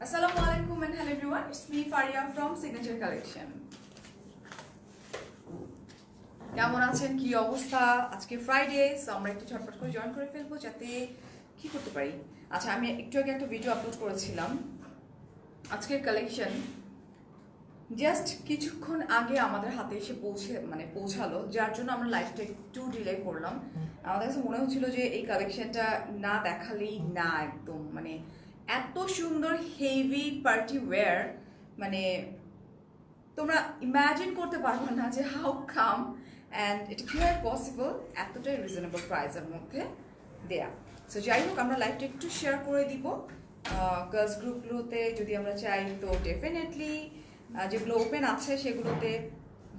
Assalamualaikum and hello everyone, it's me Faria from Signature Collection. কেমন আছেন, কি অবস্থা? আজকে ফ্রাইডে, সো আমরা একটু ঝটপট করে জয়েন করে ফেলবো যাতে কি করতে পারি। আচ্ছা, আমি একটু আগে একটা ভিডিও আপলোড করেছিলাম আজকের কালেকশন জাস্ট কিছুক্ষণ আগে আমাদের হাতে এসে পৌঁছালো, যার জন্য আমরা লাইভটা একটু ডিলে করলাম। আমাদের কাছে মনে হচ্ছিল যে এই কালেকশনটা না দেখালেই না, একদম এত সুন্দর হেভি পার্টি ওয়্যার, তোমরা ইমাজিন করতে পারবে না যে হাউ কাম অ্যান্ড এটা কীভাবে পসিবল এতটাই রিজনেবল প্রাইসের মধ্যে দেয়া। সো যাই হোক, আমরা লাইভটা একটু শেয়ার করে দিব গার্লস গ্রুপগুলোতে যদি আমরা চাই, তো ডেফিনেটলি যেগুলো ওপেন আছে সেগুলোতে,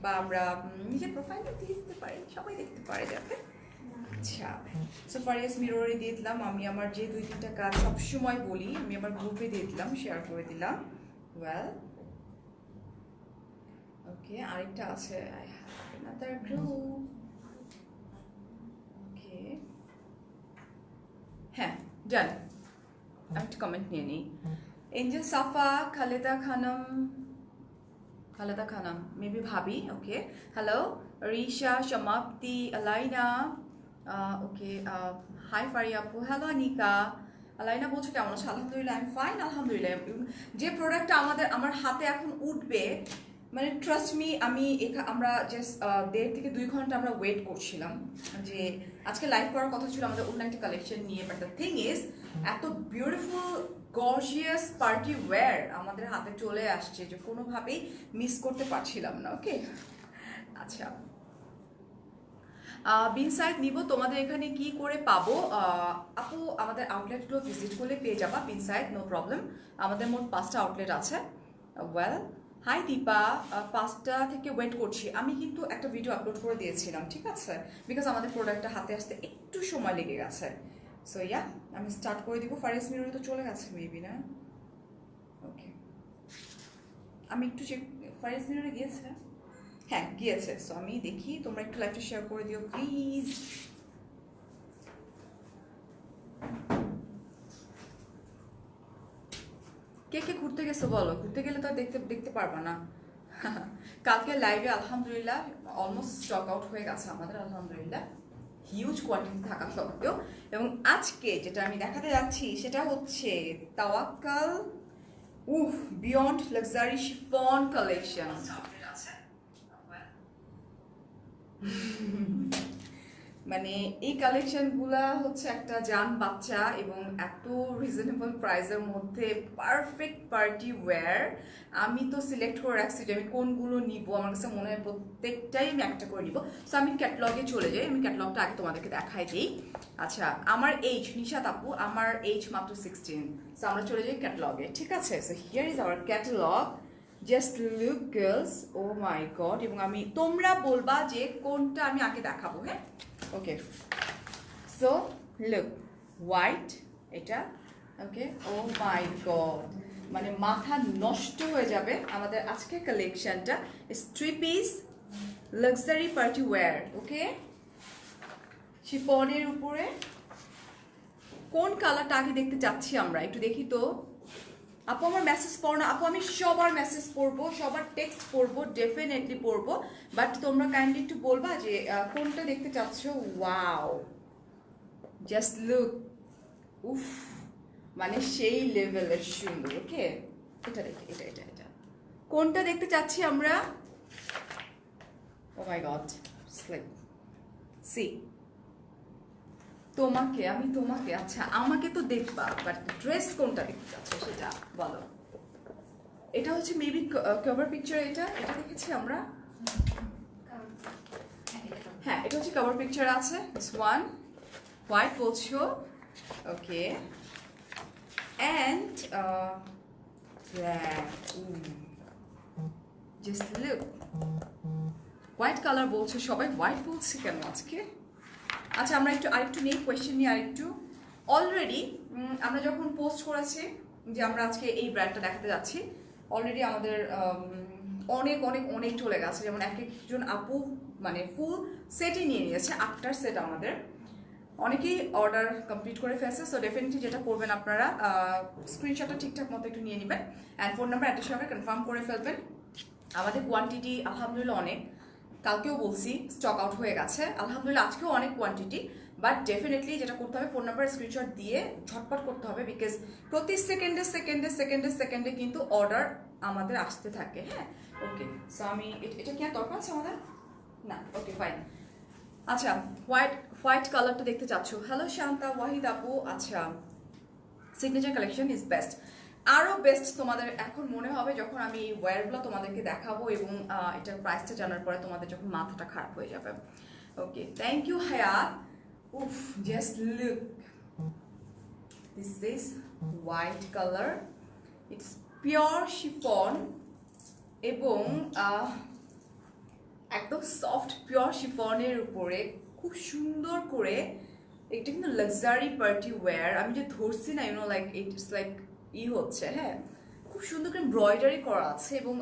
বা আমরা নিজের প্রোফাইলে দিয়ে দিতে পারি, সবাই দেখতে পারে যাতে। আচ্ছা, সো ফারিয়াস মিররে দিয়ে দিলাম। আমি আমার যে 2-3টা কাজ সবসময় বলি, আমি আমার গ্রুপে দিয়ে দিলাম, শেয়ার করে দিলাম। ওয়েল, ওকে, আরেকটা আছে, আই হ্যাভ অ্যানাদার গ্রুপ। ওকে, হ্যাঁ, ডান। আমি একটা কমেন্ট নিয়ে নিই। এঞ্জেল সাফা, খালেদা খানম, মেবি ভাবি। ওকে, হ্যালো রিশা, সমাপ্তি, আলাইনা। ওকে, হাই ফারিয়া আপু, হ্যালো আনিকা। আলাইনা বলছো কেমন আছো? আলহামদুলিল্লাহ, আমি ফাইন, আলহামদুলিল্লাহ। যে প্রোডাক্টটা আমার হাতে এখন উঠবে, ট্রাস্ট মি, আমরা জাস্ট 1.5 থেকে 2 ঘন্টা আমরা ওয়েট করছিলাম যে আজকে লাইভ করার কথা ছিল আমাদের অন্য একটা কালেকশন নিয়ে, বাট দ্য থিং ইজ এত বিউটিফুল গর্জিয়াস পার্টি ওয়্যার আমাদের হাতে চলে আসছে যে কোনোভাবেই মিস করতে পারছিলাম না। ওকে, আচ্ছা, বিনসাইড নিব, তোমাদের এখানে কি করে পাবো? আপু, আমাদের আউটলেটগুলো ভিজিট করলে পেয়ে যাবা বিনসাইড, নো প্রবলেম। আমাদের মোট 5টা আউটলেট আছে। ওয়েল, হাই দীপা, 5টা থেকে ওয়েট করছি। আমি কিন্তু একটা ভিডিও আপলোড করে দিয়েছিলাম, ঠিক আছে, বিকজ আমাদের প্রোডাক্টটা হাতে আসতে একটু সময় লেগে গেছে। সো ইয়া, আমি স্টার্ট করে দিব। ফারিয়াস মিররে তো চলে গেছে মেবি, না? ওকে, আমি একটু চেক, ফারিয়াস মিররে গিয়েছে? হ্যাঁ, গিয়েছে। সো আমি দেখি, তোমরা একটু লাইভটা শেয়ার করে দিও প্লিজ। কে কে ঘুরতে গেছো বলো? ঘুরতে গেলে তো আর দেখতে পারবা না। কালকে লাইভে আলহামদুলিল্লাহ অলমোস্ট স্টক আউট হয়ে গেছে আমাদের, আলহামদুলিল্লাহ, হিউজ কোয়ান্টিটি থাকা সত্ত্বেও। এবং আজকে যেটা আমি দেখাতে যাচ্ছি সেটা হচ্ছে তাওয়াক্কাল বিয়ন্ড লাক্সারি শিফন কালেকশন। এই কালেকশনগুলা হচ্ছে একটা জান বাচ্চা এবং এত রিজনেবল প্রাইসের মধ্যে পারফেক্ট পার্টি ওয়্যার। আমি তো সিলেক্ট করে রাখছি যে আমি কোনগুলো নিব, আমার কাছে মনে হয় প্রত্যেকটাই আমি একটা করে নিব। সো আমি ক্যাটালগে চলে যাই, আমি ক্যাটালগটা আগে তোমাদেরকে দেখাই দিই। আচ্ছা, আমার এইজ, নিশাত আপু, আমার এইজ মাত্র 16। সো আমরা চলে যাই ক্যাটালগে, ঠিক আছে? So here is our catalogue. Just look girls, oh my God. এবং তোমরা বলবা যে কোনটা আমি আগে দেখাবো, হ্যাঁ? ওকে, সো লুক, হোয়াইট এটা। ওকে, ও মাই গড, মাথা নষ্ট হয়ে যাবে আমাদের আজকের কালেকশনটা। 3 পিস লাক্সারি পার্টি ওয়্যার। ওকে, শিফনের উপরে কোন কালারটা আগে দেখতে চাচ্ছি আমরা, একটু দেখি তো। আপু, আমার মেসেজ পড়ো না আপু, আমি সবার মেসেজ পড়বো, সবার টেক্সট পড়বো, ডেফিনেটলি পড়বো, বাট তোমরা কাইন্ডলি একটু বলবা যে কোনটা দেখতে চাচ্ছ। ওয়াও, জাস্ট লুক, উফ, সেই লেভেলের সুন্দর। ওকে, এটা দেখি, এটা কোনটা দেখতে চাচ্ছি আমরা? ও মাই গড, স্লিপ সি আমি তোমাকে, আচ্ছা আমাকে তো দেখবা, বাট ড্রেস কোনটা দেখতে চাচ্ছ সেটা বলো। এটা হচ্ছে মেবি কভার পিকচার, এটা দেখেছি আমরা। হ্যাঁ, এটা হচ্ছে কভার পিকচার আছে। দিস ওয়ান হোয়াইট বলছো। Okay, and black. Just look, white colour বলছো, সবাই হোয়াইট বলছে কেন আজকে? আচ্ছা, আমরা আরেকটু নেই, কোয়েশ্চেন নিয়ে আরেকটু। অলরেডি আমরা যখন পোস্ট করেছি যে আমরা আজকে এই ব্র্যান্ডটা দেখাতে যাচ্ছি, অলরেডি আমাদের অনেক অনেক অনেক চলে গেছে। যেমন এক একজন আপু ফুল সেটই নিয়ে নিয়েছে, 8টার সেট আমাদের। অনেকেই অর্ডার কমপ্লিট করে ফেলছে, সো ডেফিনেটলি যেটা করবেন আপনারা স্ক্রিনশটটা ঠিকঠাক মতো একটু নিয়ে নেবেন অ্যান্ড ফোন নাম্বার অ্যাড্রেস সঙ্গে কনফার্ম করে ফেলবেন। আমাদের কোয়ান্টিটি আলহামদুলিল্লাহ অনেক, কালকেও বলছি স্টক আউট হয়ে গেছে, আলহামদুলিল্লাহ আজকেও অনেক কোয়ান্টিটি, বাট ডেফিনেটলি যেটা করতে হবে ফোন নাম্বার স্ক্রিনশট দিয়ে ঝটপট করতে হবে, বিকজ প্রতি সেকেন্ডে সেকেন্ডে সেকেন্ডে সেকেন্ডে কিন্তু অর্ডার আমাদের আসতে থাকে। হ্যাঁ, ওকে, সো আমি এটা কি আর দরকার আছে আমাদের? না, ওকে ফাইন। আচ্ছা, হোয়াইট কালারটা দেখতে চাচ্ছ? হ্যালো শান্তা ওয়াহিদ আপু। আচ্ছা, সিগনেচার কালেকশন ইজ বেস্ট। আরও বেস্ট তোমাদের এখন মনে হবে যখন আমি এই ওয়্যারগুলো তোমাদেরকে দেখাবো এবং এটার প্রাইসটা জানার পরে তোমাদের যখন মাথাটা খারাপ হয়ে যাবে। ওকে, থ্যাংক ইউ হায়াত। উফ, just look, this is white colour, it's pure chiffon এবং একদম সফট পিওর শিফনের উপরে খুব সুন্দর করে, এটা কিন্তু লাক্সারি পার্টি ওয়্যার। আমি যে ধরছি না, ইউনো লাইক ইটস লাইক হচ্ছে, হ্যাঁ, খুব সুন্দর করে এমব্রয়ডারি করা আছে এবং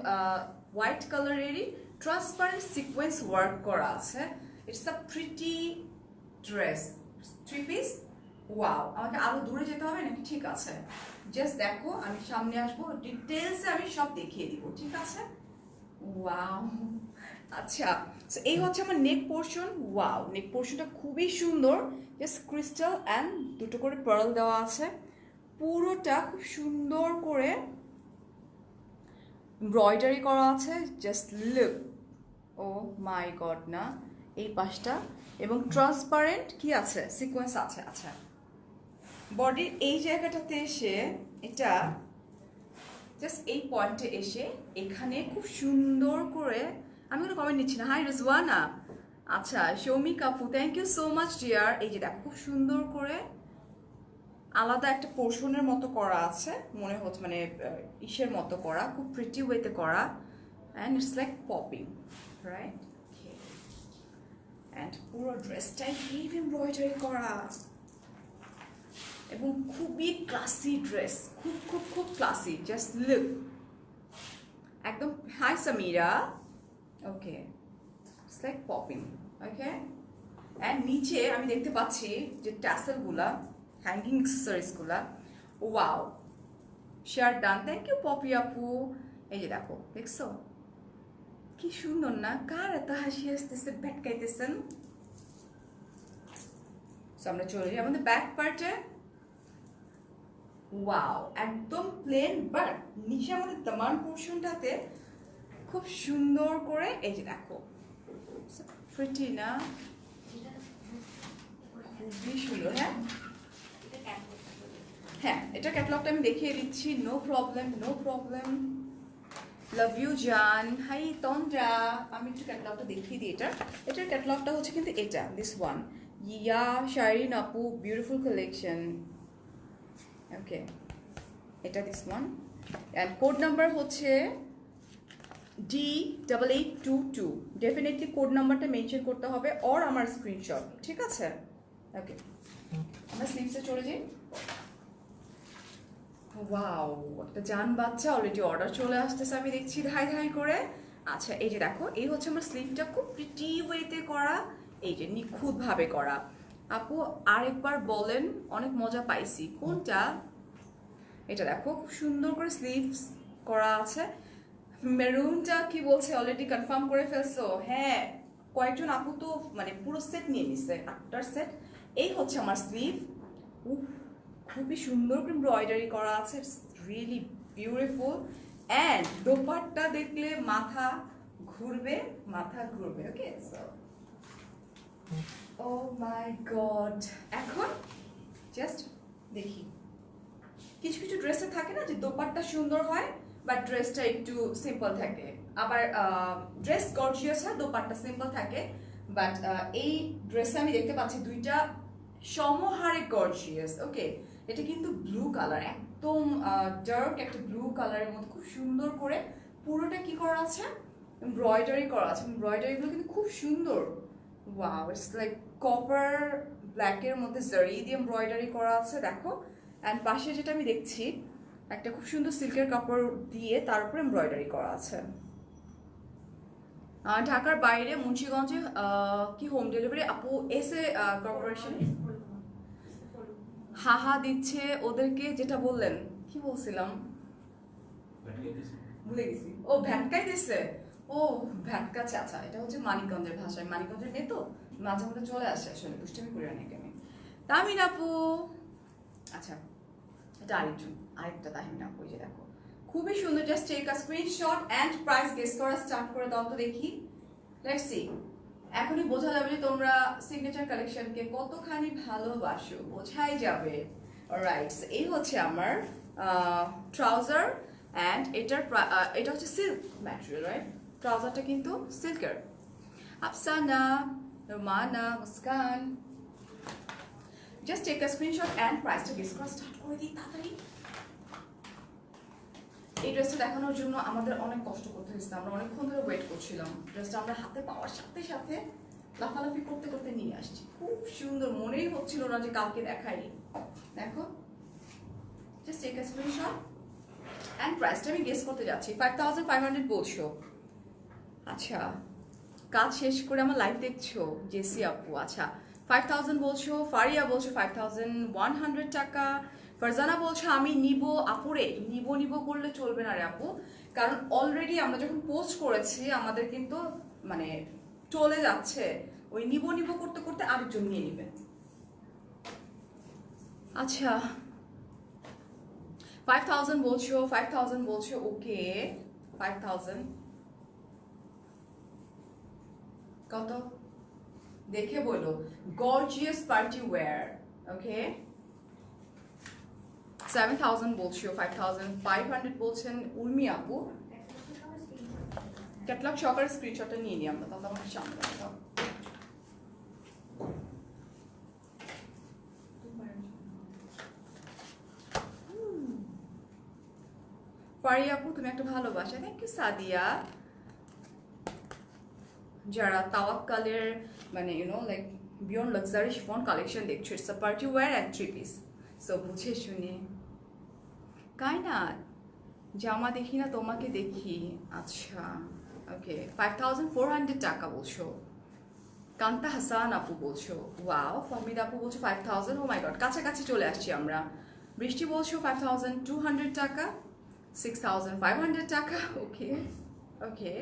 হোয়াইট কালারেরই ট্রান্সপারেন্ট সিকোয়েন্স ওয়ার্ক করা আছে। It's a pretty dress, 3 piece. Wow, আমাকে আরো দূরে যেতে হবে নাকি? ঠিক আছে, জাস্ট দেখো, আমি সামনে আসবো, ডিটেলসে আমি সব দেখিয়ে দিব, ঠিক আছে? ওয়াও, আচ্ছা, এই হচ্ছে আমার নেক পোর্শন। ওয়াও, নেক পোর্শনটা খুবই সুন্দর, জাস্ট ক্রিস্টাল অ্যান্ড দুটো করে পার্ল দেওয়া আছে, পুরোটা খুব সুন্দর করে এমব্রয়ডারি করা আছে। Just look, O my god না, এই পাশটা এবং ট্রান্সপারেন্ট কি আছে, সিকোয়েন্স আছে। আচ্ছা, বডির এই জায়গাটাতে এসে এটা জাস্ট এই পয়েন্টে এসে এখানে খুব সুন্দর করে, আমি কোনো কমেন্ট নিচ্ছি না। হাই রিজওয়ানা, আচ্ছা সৌমিক আপু, thank you so much dear. এই যে দেখো, খুব সুন্দর করে আলাদা একটা পোর্শনের মতো করা আছে, মনে হচ্ছে মানে ইসের মতো করা, খুব প্রিটি ওয়েতে করা, and it's like popping, right? And পুরো ড্রেসটাই হেভি এমব্রয়ডারি করা এবং খুবই ক্লাসি ড্রেস, খুব খুব খুব ক্লাসি। জাস্ট লুক, একদম। Hi Samira, okay, it's like popping, okay. And নিচে আমি দেখতে পাচ্ছি যে ট্যাসেলগুলা, হ্যাঙ্গিং অ্যাক্সেসরিজগুলা, wow, share done, thank you Poppy আপু। এই যে দেখো, দেখছো কি সুন্দর না? কার এত হাসি আসতেছে, ভেটকাইতেছেন? আমরা চলে যাই আমাদের ব্যাক পার্টে। ওয়াও, একদম প্লেন, বাট নিচে আমাদের দামান পোর্শনটাতে খুব সুন্দর করে, এই যে দেখো, প্রিটি না? খুবই সুন্দর। হ্যাঁ হ্যাঁ, এটা ক্যাটালগটা আমি দেখিয়ে দিচ্ছি, no problem, no problem. Love you জান। হাই তন্দ্রা, আমি একটু ক্যাটালগটা দেখিয়ে দিই। এটার ক্যাটালগটা হচ্ছে কিন্তু এটা, দিস ওয়ান। ইয়া শাইরিন আপু, বিউটিফুল কালেকশন। ওকে, এটা this one, and code number হচ্ছে D8822। ডেফিনেটলি কোড নাম্বারটা মেনশন করতে হবে, অর আমার স্ক্রিনশট, ঠিক আছে? ওকে, আমরা স্লিপসে চলে যাই। ওয়াও, একটা জান বাচ্চা, অলরেডি অর্ডার চলে আসতেছে আমি দেখছি ধাই ধাই করে। আচ্ছা, এই যে দেখো, এই হচ্ছে আমার স্লিভটা, খুব প্রিটি ওয়েতে করা, এই যে নিখুঁতভাবে করা। আপু আরেকবার বলেন, অনেক মজা পাইছি। কোনটা? এটা দেখো, খুব সুন্দর করে স্লিভস করা আছে। মেরুনটা কি বলছে, অলরেডি কনফার্ম করে ফেলছো? হ্যাঁ, কয়েকজন আপু তো মানে পুরো সেট নিয়ে নিছে, 8টার সেট। এই হচ্ছে আমার স্লিভ, খুবই সুন্দর করে এমব্রয়ডারি করা আছে, it's really beautiful. And dupatta দেখলে মাথা ঘুরবে, মাথা ঘুরবে। ওকে, সো ও মাই গড। এখন জাস্ট দেখি, কিছু কিছু ড্রেসে থাকে না যে দোপাট্টা সুন্দর হয় বাট ড্রেসটা একটু সিম্পল থাকে, আবার ড্রেস গর্জিয়াস হয়, দোপাট্টা সিম্পল থাকে। বাট এই ড্রেসে আমি দেখতে পাচ্ছি দুইটা সমহারে গর্জিয়াস। ওকে, এটা কিন্তু ব্লু কালার, একদম ডার্ক একটা ব্লু কালারের মধ্যে খুব সুন্দর করে পুরোটা কি করা আছে, এমব্রয়ডারি করা আছে। এমব্রয়ডারিগুলো কিন্তু খুব সুন্দর। ওয়াও, ইটস লাইক কপার ব্ল্যাকের মধ্যে জারি দিয়ে এমব্রয়ডারি করা আছে, দেখো। অ্যান্ড পাশে যেটা আমি দেখছি, একটা খুব সুন্দর সিল্কের কাপড় দিয়ে তার উপরে এমব্রয়ডারি করা আছে। ঢাকার বাইরে মুন্সিগঞ্জে কি হোম ডেলিভারি আপু? এসে কর্পোরেশন হাহা দিচ্ছে ওদেরকে, যেটা বললেন কি বলছিলাম ভুলে গেছি। ও ভ্যাটকাই দিচ্ছে, ও ভ্যাটকাচ্ছে। আচ্ছা এটা হচ্ছে মানিকগঞ্জের ভাষায়, মানিকগঞ্জের মেয়ে তো মাঝে মধ্যে চলে আসে, আসলে দুষ্টামি করে অনেক আমি। তামিন আপু, আচ্ছা এটা আরেকটা তাহিন আপু, যে দেখো খুবই সুন্দর। Just take a screenshot and price guess করা স্টার্ট করে দাও তো দেখি। লেটস সি, এখনই বোঝা যাবে যে তোমরা সিগনেচার কালেকশনকে কতখানি ভালোবাসো, বোঝাই যাবে। অলরাইট, এই হচ্ছে আমার ট্রাউজার অ্যান্ড এটা হচ্ছে সিল্ক ম্যাটেরিয়াল, রাইট? ট্রাউজারটা কিন্তু সিল্কের। Afsana, Romana, Muskan, just take a screenshot and প্রাইসটা গেস করা স্টার্ট করে দিই তাড়াতাড়ি। এই ড্রেসটা দেখানোর জন্য আমাদের অনেক কষ্ট করতে হয়েছে, আমরা অনেকক্ষণ ধরে ওয়েট করছিলাম। ড্রেসটা আমরা হাতে পাওয়ার সাথে সাথে লাফালাফি করতে করতে নিয়ে আসছি। খুব সুন্দর, মনেই হচ্ছিল না যে কালকে দেখাই। দেখো, just take a screenshot and প্রাইসটা আমি গেস করতে যাচ্ছি। 5500 বলছো? আচ্ছা, কাজ শেষ করে আমার লাইভ দেখছো জেসি আপু। আচ্ছা 5000 বলছো, ফারিয়া বলছো 5100 টাকা, ফারজানা বলছো আমি নিব। আপুরে নিব করলে চলবে না রে আপু, কারণ অলরেডি আমরা যখন পোস্ট করেছি আমাদের কিন্তু মানে চলে যাচ্ছে, ওই নিব করতে করতে আরেকজন নিয়ে নেবেন। আচ্ছা 5000 বলছো, ওকে 5000 কত দেখে বলো। গর্জিয়াস পার্টি ওয়্যার, ওকে 7000 বলছো, 5500 বলছেন উর্মি আপু। ক্যাটলগ সহকারে স্ক্রিনশটটা নিয়ে নিই আমরা, তাহলে আমাকে সামনে দাও। ফারিয়া আপু তুমি একটা ভালোবাসা, থ্যাংক ইউ সাদিয়া। যারা তাওয়াক্কালের মানে like beyond luxury chiffon collection দেখছো, it's a party wear and 3 piece, so বুঝে শুনে। কায়নাত, জামা দেখি না তোমাকে দেখি। আচ্ছা ওকে 5400 টাকা বলছো। কান্তা হাসান আপু বলছো, ওয়াও। ফাহমিদ আপু বলছো 5000, ও মাই গড কাছাকাছি চলে আসছি আমরা। বৃষ্টি বলছো 5200 টাকা, 6500 টাকা, ওকে ওকে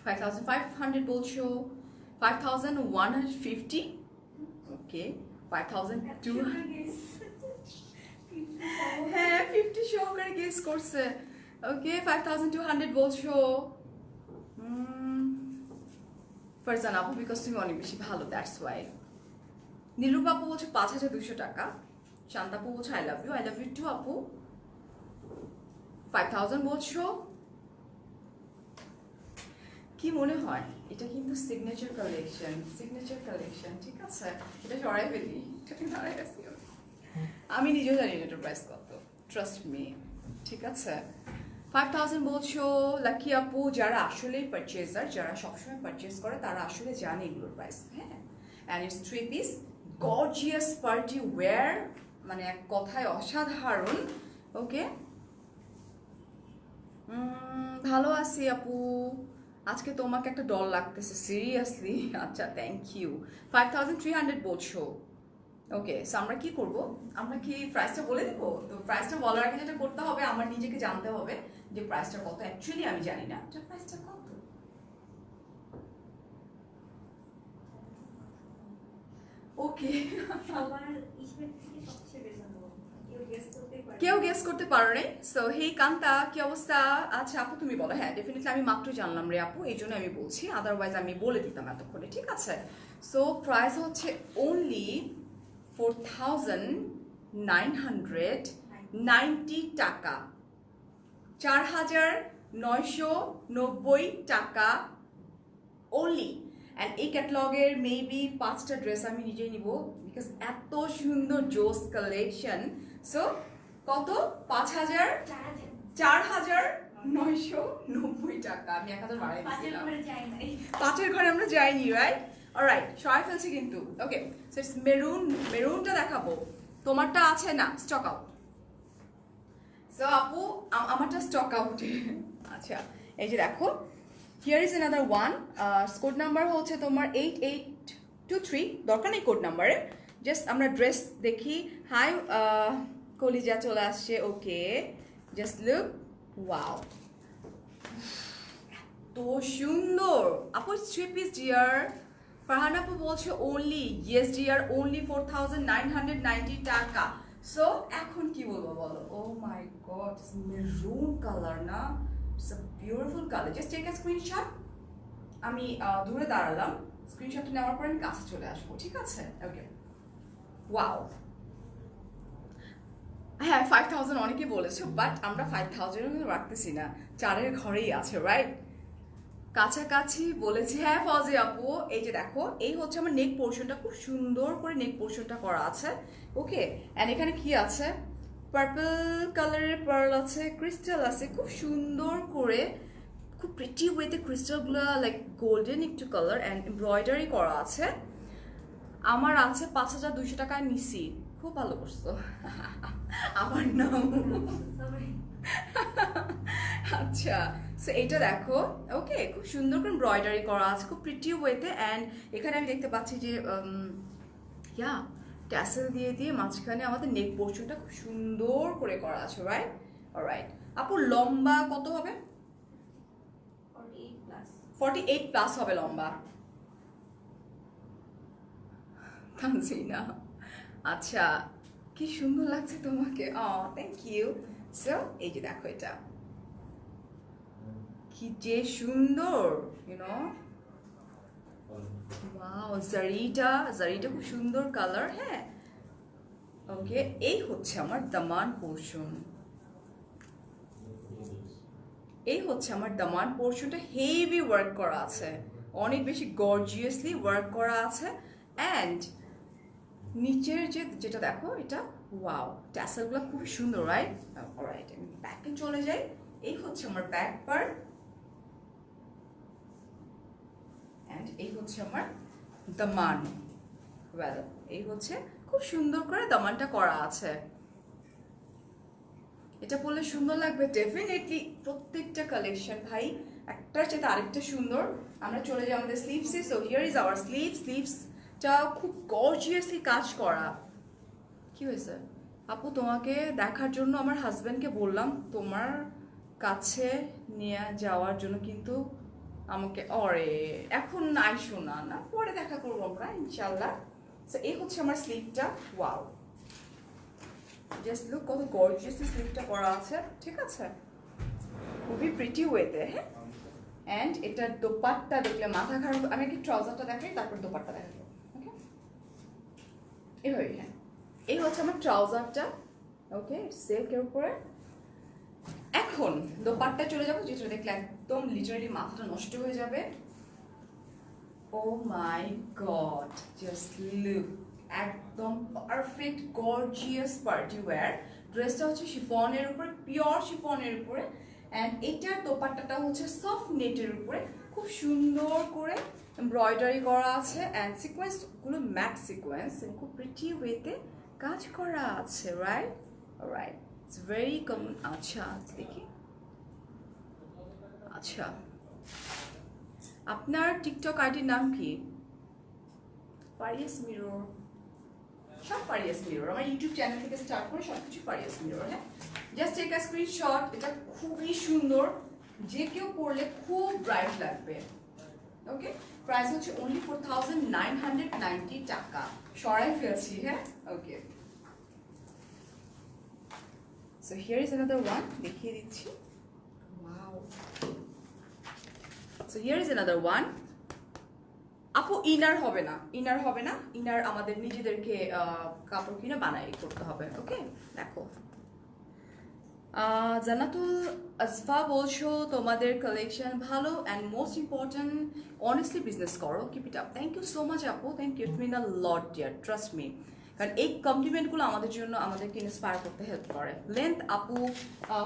5500 বলছো, 5150, ওকে 5200। হ্যাঁ 50 সহকারে গেস করছে, ওকে 5200 বলছো। ফারজান আপু বিকজ তুমি অনেক বেশি ভালো, দ্যাটস ওয়াই। নীলুপ আপু বলছো 5200 টাকা। শান্তাপু বলছো আই লাভ ইউ টু আপু। 5000 বলছো। কি মনে হয় এটা কিন্তু সিগনেচার কালেকশন, ঠিক আছে? এটা সরাই ফেলি, আমি নিজেও জানি না এটার প্রাইস কত, ট্রাস্ট মি, ঠিক আছে? 5000 বলছো লাকি আপু। যারা আসলেই পারচেজার, যারা সবসময় পারচেজ করে, তারা আসলে জানে এগুলোর প্রাইস। হ্যাঁ, and it's 3 piece gorgeous party wear, মানে এক কথায় অসাধারণ। ওকে ভালো আছি আপু, আজকে তোমাকে একটা ডল লাগতেছে সিরিয়াসলি। আচ্ছা থ্যাংক ইউ। 5300 বলছো, ওকে সো আমরা কি করব, আমরা কি প্রাইসটা বলে দেবো? তো প্রাইসটা বলার আগে যেটা করতে হবে, আমার নিজেকে জানতে হবে যে প্রাইসটা কত। অ্যাকচুয়ালি আমি জানি না এটা প্রাইসটা কত। ওকে কেউ গেস করতে পারো নাই। সো হেই কান্তা, কি অবস্থা? আচ্ছা আপু তুমি বলো। হ্যাঁ ডেফিনেটলি আমি মাত্র জানলাম রে আপু, এই জন্য আমি বলছি, আদারওয়াইজ আমি বলে দিতাম এতক্ষণে, ঠিক আছে? সো প্রাইস হচ্ছে অনলি 4990 টাকা, 4990 টাকা অনলি। অ্যান্ড এই ক্যাটালগের মেবি 5টা ড্রেস আমি নিজেই নিব, বিকজ এত সুন্দর জোস কালেকশন। সো কত? 4990 টাকা। আমি 1000 বাড়াই দিয়েছিলাম, 5এর ঘরে আমরা যাইনি, রাইট? অলরাইট, সরাই ফেলছি কিন্তু। ওকে সো ইটস মেরুনটা দেখাবো, তোমারটা আছে না স্টক আউট। সো আপু আমারটা স্টক আউট। আচ্ছা এই যে দেখো, here is another one, code number হচ্ছে তোমার 2 3 দরকার নেই কোড নাম্বারে, জাস্ট আমরা ড্রেস দেখি। হাই কলিজা চলে আসছে, ওকে জাস্ট লুক, ওয়াও তো সুন্দর। আপু 3 পিস ডিয়ার, ফারহান আপু বলছে ওনলি, ইয়েস ডিয়ার ওনলি 4990 টাকা। সো এখন কি বলবো বলো, oh my God maroon colour না, it's a beautiful colour, just take a screenshot. আমি দূরে দাঁড়ালাম, স্ক্রিনশটটা নেওয়ার পর আমি কাছে চলে আসবো, ঠিক আছে? ওকে ওয়াও, হ্যাঁ 5000 অনেকে বলেছো, বাট আমরা 5000 কিন্তু রাখতেছি না, 4-এর ঘরেই আছে, রাইট? কাছাকাছি বলেছি, হ্যাঁ ফজি আপু। এই যে দেখো, এই হচ্ছে আমার নেক পোর্শনটা, খুব সুন্দর করে নেক পোর্শনটা করা আছে, ওকে। অ্যান্ড এখানে কি আছে, পার্পল কালারের পার্ল আছে, ক্রিস্টাল আছে, খুব সুন্দর করে, খুব প্রিটি ওয়েতে ক্রিস্টালগুলো লাইক গোল্ডেন একটু কালার অ্যান্ড এমব্রয়ডারি করা আছে। আমার আছে 5200 টাকায় নিছি, খুব ভালো করছো। আমার নাম আচ্ছা, সো এইটা দেখো, ওকে খুব সুন্দর করে এমব্রয়ডারি করা আছে, খুব প্রিটি ওয়েতে। অ্যান্ড এখানে আমি দেখতে পাচ্ছি যে ইয়া ট্যাসেল দিয়ে দিয়ে মাঝখানে আমাদের নেক পোর্শনটা খুব সুন্দর করে করা আছে, রাইট? অলরাইট আপু লম্বা কত হবে? 48 প্লাস হবে লম্বা। তানজিনা, আচ্ছা কি সুন্দর লাগছে তোমাকে, থ্যাংক ইউ। সো এই যে দেখো, এটা কি যে সুন্দর, ইউনো, ওয়াও জারিটা খুব সুন্দর কালার, হ্যাঁ ওকে। এই হচ্ছে আমার দামান পোর্শন, এই হচ্ছে আমার দামান পোর্শনটা, হেভি ওয়ার্ক করা আছে, অনেক বেশি গর্জিয়াসলি ওয়ার্ক করা আছে। অ্যান্ড নিচের যেটা দেখো, এটা ওয়াও ট্যাসেলগুলো খুব সুন্দর, রাইট? অলরাইট আমি ব্যাকে চলে যাই, এই হচ্ছে আমার ব্যাক পার্ট, অ্যান্ড এই হচ্ছে আমার দামান, ওয়েল এই হচ্ছে খুব সুন্দর করে দামানটা করা আছে। এটা পরলে সুন্দর লাগবে ডেফিনেটলি, প্রত্যেকটা কালেকশন ভাই একটার চেয়ে আরেকটা সুন্দর। আমরা চলে যাই আমাদের স্লিভসে। সো হিয়ার ইজ আওয়ার স্লিভসটা খুব গর্জিয়াসলি কাজ করা। কি হয়েছে আপু? তোমাকে দেখার জন্য আমার হাজব্যান্ডকে বললাম তোমার কাছে নিয়ে যাওয়ার জন্য, কিন্তু আমাকে অরে এখন আইসো না, না পরে দেখা করবো আমরা ইনশাল্লাহ। সো এই হচ্ছে আমার স্লিভটা, ওয়াও জাস্ট লুক কত গর্জিয়াসলি স্লিভটা করা আছে, ঠিক আছে? খুবই প্রিটি ওয়েতে, হ্যাঁ। অ্যান্ড এটার দোপাট্টা দেখলে মাথা খারাপ। আমি কি ট্রাউজারটা দেখাই, তারপর দোপাট্টা দেখাবো, ওকে? এভাবে, হ্যাঁ এই হচ্ছে আমার ট্রাউজারটা, ওকে সিল্কের উপরে। এখন দোপাট্টা চলে যাবো, যেটা দেখলে একদম লিটারালি মাথাটা নষ্ট হয়ে যাবে। ও মাই গড জাস্ট লুক, একদম পারফেক্ট গর্জিয়াস পার্টি ওয়্যার। ড্রেসটা হচ্ছে শিফনের উপরে, পিওর শিফনের উপরে। অ্যান্ড এটার দোপাট্টাটা হচ্ছে সফট নেটের উপরে, খুব সুন্দর করে এমব্রয়ডারি করা আছে। অ্যান্ড সিকোয়েন্সগুলো ম্যাট সিকোয়েন্স, খুব প্রিটি ওয়েতে কাজ করা আছে, right? Right, it's very common. আচ্ছা দেখি, আচ্ছা আপনার টিকটক আইডির নাম কি? পারিয়াস মিরর, সব পারিয়াস মিরর, আমার ইউটিউব চ্যানেল থেকে স্টার্ট করে সব কিছু পারিয়াস মিরর, হ্যাঁ। জাস্ট টেক আ স্ক্রিনশট, এটা খুবই সুন্দর, যে কেউ পরলে খুব ব্রাইট লাগবে, ওকে। প্রাইস হচ্ছে অনলি 4990 টাকা, সরাই ফেলছি, হ্যাঁ okay. So here is another one, দেখিয়ে দিচ্ছি, wow. So here is another one. আপু ইনার হবে না, ইনার হবে না, ইনার আমাদের নিজেদেরকে কাপড় কিনে বানাই করতে হবে, ওকে। দেখো জান্নাতুল আসফা বলছো তোমাদের কালেকশন ভালো and most important, honestly business করো, keep it up. Thank you so much আপু, thank you, it mean a lot dear, trust me. কারণ এই কমপ্লিমেন্টগুলো আমাদের জন্য, আমাদেরকে ইন্সপায়ার করতে হেল্প করে। লেন্থ আপু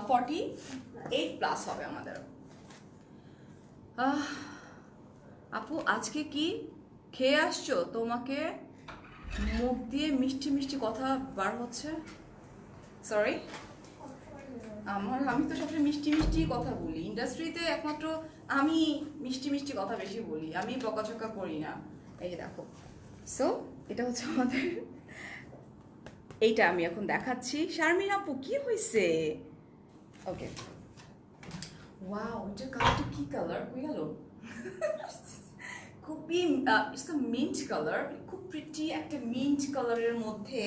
48 প্লাস হবে আমাদের। আপু আজকে কি খেয়ে আসছো? তোমাকে মুখ দিয়ে মিষ্টি মিষ্টি কথা বার হচ্ছে, সরি। আমি তো সবসময় মিষ্টি মিষ্টি কথা বলি, ইন্ডাস্ট্রিতে একমাত্র আমি মিষ্টি মিষ্টি কথা বেশি বলি, আমি বকাঝকা করি না। এই যে দেখো সো এটা হচ্ছে আমাদের, এইটা আমি এখন দেখাচ্ছি। শারমিন আপু কি হয়েছে? ওকে, ওয়াও, এটা কালারটা কি কালার, কই গেল? খুবই ইটস আ মিন্ট কালার, খুব প্রিটি একটা মিন্ট কালারের মধ্যে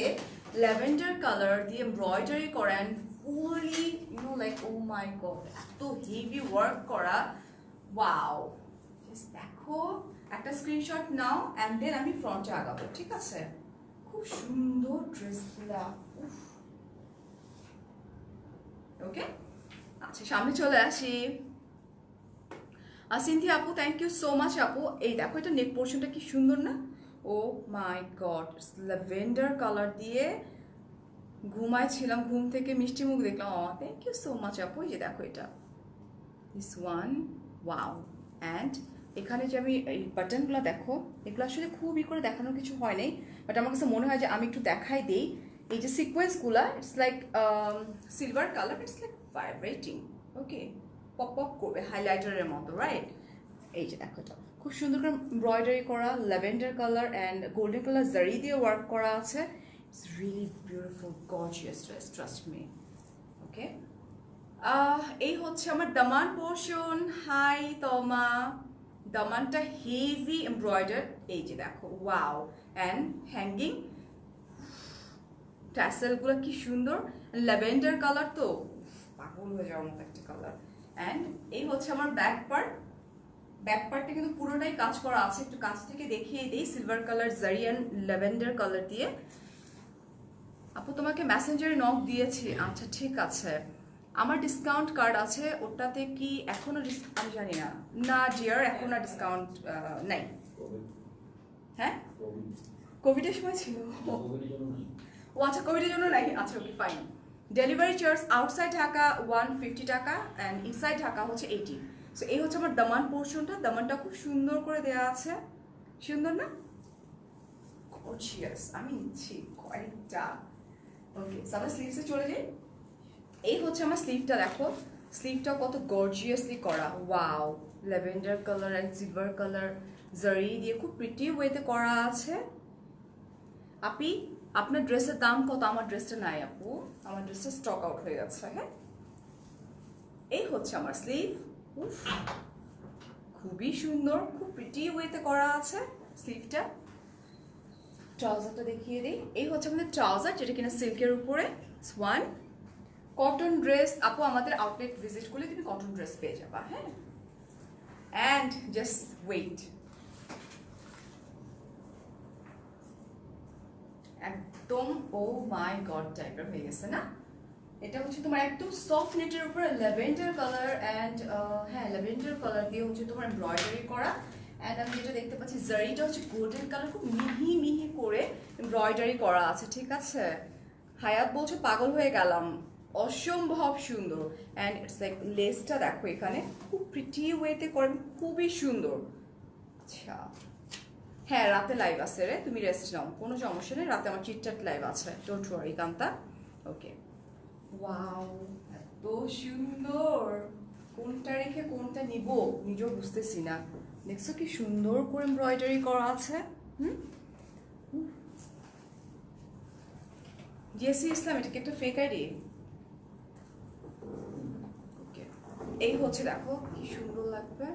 ল্যাভেন্ডার কালার দিয়ে এমব্রয়ডারি করা and fully like oh my god, এত হেভি ওয়ার্ক করা। ওয়াও, জাস্ট দেখো, একটা স্ক্রিনশট নাও অ্যান্ড দেন আমি ফ্রন্টে আগাবো, ঠিক আছে? খুব সুন্দর ড্রেসগুলা। ওকে, আচ্ছা সামনে চলে আসি। সিনথিয়া আপু, থ্যাংক ইউ সো মাচ আপু। এই দেখো, এটা নেক পোর্শনটা কি সুন্দর না? ও মাই গড, ল্যাভেন্ডার কালার দিয়ে ঘুমাইছিলাম, ঘুম থেকে মিষ্টি মুখ দেখলাম। থ্যাংক ইউ সো মাচ আপু। এই যে দেখো, এটা দিস ওয়ান, ওয়াও। অ্যান্ড এখানে যে আমি এই বাটনগুলো দেখো, এগুলো আসলে খুবই করে দেখানোর কিছু হয় নাই, বাট আমার কাছে মনে হয় যে আমি একটু দেখাই দিই। এই যে সিকোয়েন্সগুলো, it's like silver colour, it's like vibrating. Okay, pop pop করবে হাইলাইটারের মতো, রাইট? এই যে দেখো, এটা খুব সুন্দর করে এমব্রয়ডারি করা, lavender colour and golden colour zari দিয়ে ওয়ার্ক করা আছে। It's really beautiful gorgeous dress, trust me. Okay, এই হচ্ছে আমার দামান পোর্শন। হাই তমা, দামানটা হেভি এমব্রয়ডার, এই যে দেখো, ওয়াও। অ্যান্ড হ্যাঙ্গিং ট্যাসেলগুলো কি সুন্দর, ল্যাভেন্ডার কালার, তো পাগল হয়ে যাওয়ার মতো একটা কালার। অ্যান্ড এই হচ্ছে আমার ব্যাক পার্ট। ব্যাক পার্টটা কিন্তু পুরোটাই কাজ করা আছে, একটু কাছ থেকে দেখিয়ে দিই। সিলভার কালার জারি অ্যান্ড ল্যাভেন্ডার কালার দিয়ে। আপু তোমাকে মেসেঞ্জারে নক দিয়েছি, আচ্ছা ঠিক আছে। আমার ডিসকাউন্ট কার্ড আছে, ওটাতে কি এখনো আমি জানি না। না ডিয়ার, এখন আর ডিসকাউন্ট নাই। হ্যাঁ, কোভিডের সময় ছিল। ও আচ্ছা, কোভিডের জন্য নাই। আচ্ছা okay, fine. Delivery charge outside Dhaka 150 টাকা অ্যান্ড ইনসাইড ঢাকা হচ্ছে 80। সো এই হচ্ছে আমার দামান পোর্শনটা। দামানটা খুব সুন্দর করে দেওয়া আছে, সুন্দর না? গর্জিয়াস। আমি নিচ্ছি কয়েকটা। ওকে, আমরা স্লিভসে চলে যাই। এই হচ্ছে আমার স্লিভটা, দেখো স্লিভটা কত গর্জিয়াসলি করা। Wow, lavender colour and silver colour zari দিয়ে খুব প্রিটি ওয়েতে করা আছে। আপি, আপনার ড্রেসের দাম কত? আমার ড্রেসটা নাই আপু, আমার ড্রেসটা স্টক আউট হয়ে গেছে। হ্যাঁ, এই হচ্ছে আমার স্লিভ। উফ, খুবই সুন্দর, খুব প্রিটি ওয়েতে করা আছে স্লিভটা। ট্রাউজারটা দেখিয়ে দিই। এই হচ্ছে আমাদের ট্রাউজার, যেটা কিনা সিল্কের উপরে। One cotton dress. আপু আমাদের আউটলেট ভিজিট করলে তুমি কটন ড্রেস পেয়ে যাবা। হ্যাঁ, অ্যান্ড জাস্ট ওয়েট, একদম ও মাই গড টাইপের হয়ে গেছে না? এটা হচ্ছে তোমার একদম সফট নেটের উপরে ল্যাভেন্ডার কালার অ্যান্ড হ্যাঁ, ল্যাভেন্ডার কালার দিয়ে হচ্ছে তোমার এমব্রয়ডারি করা। অ্যান্ড আমি যেটা দেখতে পাচ্ছি, জারিটা হচ্ছে গোল্ডেন কালার, খুব মিহি মিহি করে এমব্রয়ডারি করা আছে, ঠিক আছে? হায়াত বলছে পাগল হয়ে গেলাম, অসম্ভব সুন্দর। অ্যান্ড ইটস লাইক লেসটা দেখো এখানে খুব প্রিটি ওয়েতে করেন, খুবই সুন্দর। আচ্ছা হ্যাঁ, রাতে লাইভ আছে রে, তুমি রেস্ট নাও, কোনো সমস্যা নেই। রাতে আমার চিটচাট লাইভ আছে, don't worry Kanta. Okay, wow, এত সুন্দর, কোনটা রেখে কোনটা নিব নিজেও বুঝতেছি না। দেখছো কি সুন্দর করে এমব্রয়ডারি করা আছে। জেসি ইসলাম, এটা কি একটা ফেক আইডি? ওকে, এই হচ্ছে দেখো কি সুন্দর লাগবে।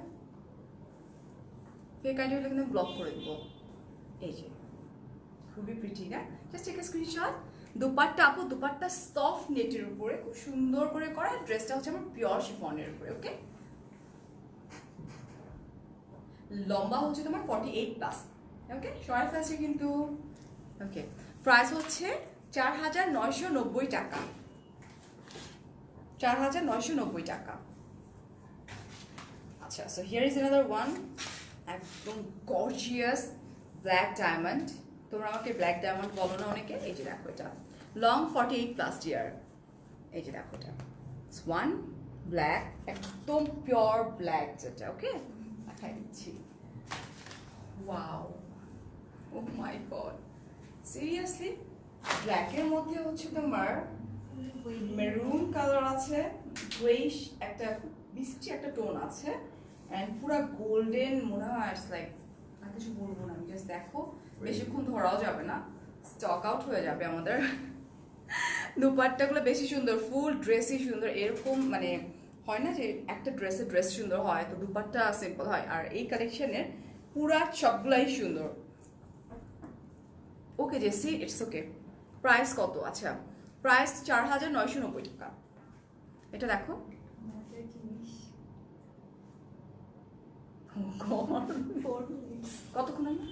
ফেক আইডি হলে কিন্তু ব্লক করে দেবো। এই যে খুবই প্রিটি না? Just take a screenshot. Dupatta আপু, দুপাট্টা সফট নেটের উপরে খুব সুন্দর করে করা। ড্রেসটা হচ্ছে আমার পিওর শিফনের উপরে। ওকে, লম্বা হচ্ছে তোমার 48+। ওকে, শর্ট আছে কিন্তু। ওকে, প্রাইস হচ্ছে 4,990 টাকা। 4,990 টাকা। আচ্ছা, so here is another one, একদম গর্জিয়াস ব্ল্যাক ডায়মন্ড। তোমরা আমাকে ব্ল্যাক ডায়মন্ড বলো না অনেকে। এই যে দেখো, এটা লং 48+ ডিয়ার। এই যে দেখো, এটা ওয়ান ব্ল্যাক, একদম পিওর ব্ল্যাক যেটা। ওকে, দেখাই দিচ্ছি। Wow, O my god, seriously ব্ল্যাকের মধ্যে হচ্ছে তোমার মেরুন কালার আছে, গ্রেইশ একটা মিষ্টি একটা টোন আছে, অ্যান্ড পুরো গোল্ডেন মনে হয়। ইটস লাইক আর কিছু বলবো না, আমি জাস্ট দেখো, বেশিক্ষণ ধরাও যাবে না, স্টক আউট হয়ে যাবে আমাদের। দুপাট্টাগুলো বেশি সুন্দর, ফুল ড্রেসই সুন্দর, এরকম মানে হয় না যে একটা ড্রেস সুন্দর হয় তো দুপাট্টা সিম্পল হয়, আর এই কালেকশনের পুরা সবগুলাই সুন্দর। ওকে জেসি, ইটস ওকে। প্রাইস কত? আচ্ছা, প্রাইস 4,990 টাকা। এটা দেখো, কতক্ষণ আমি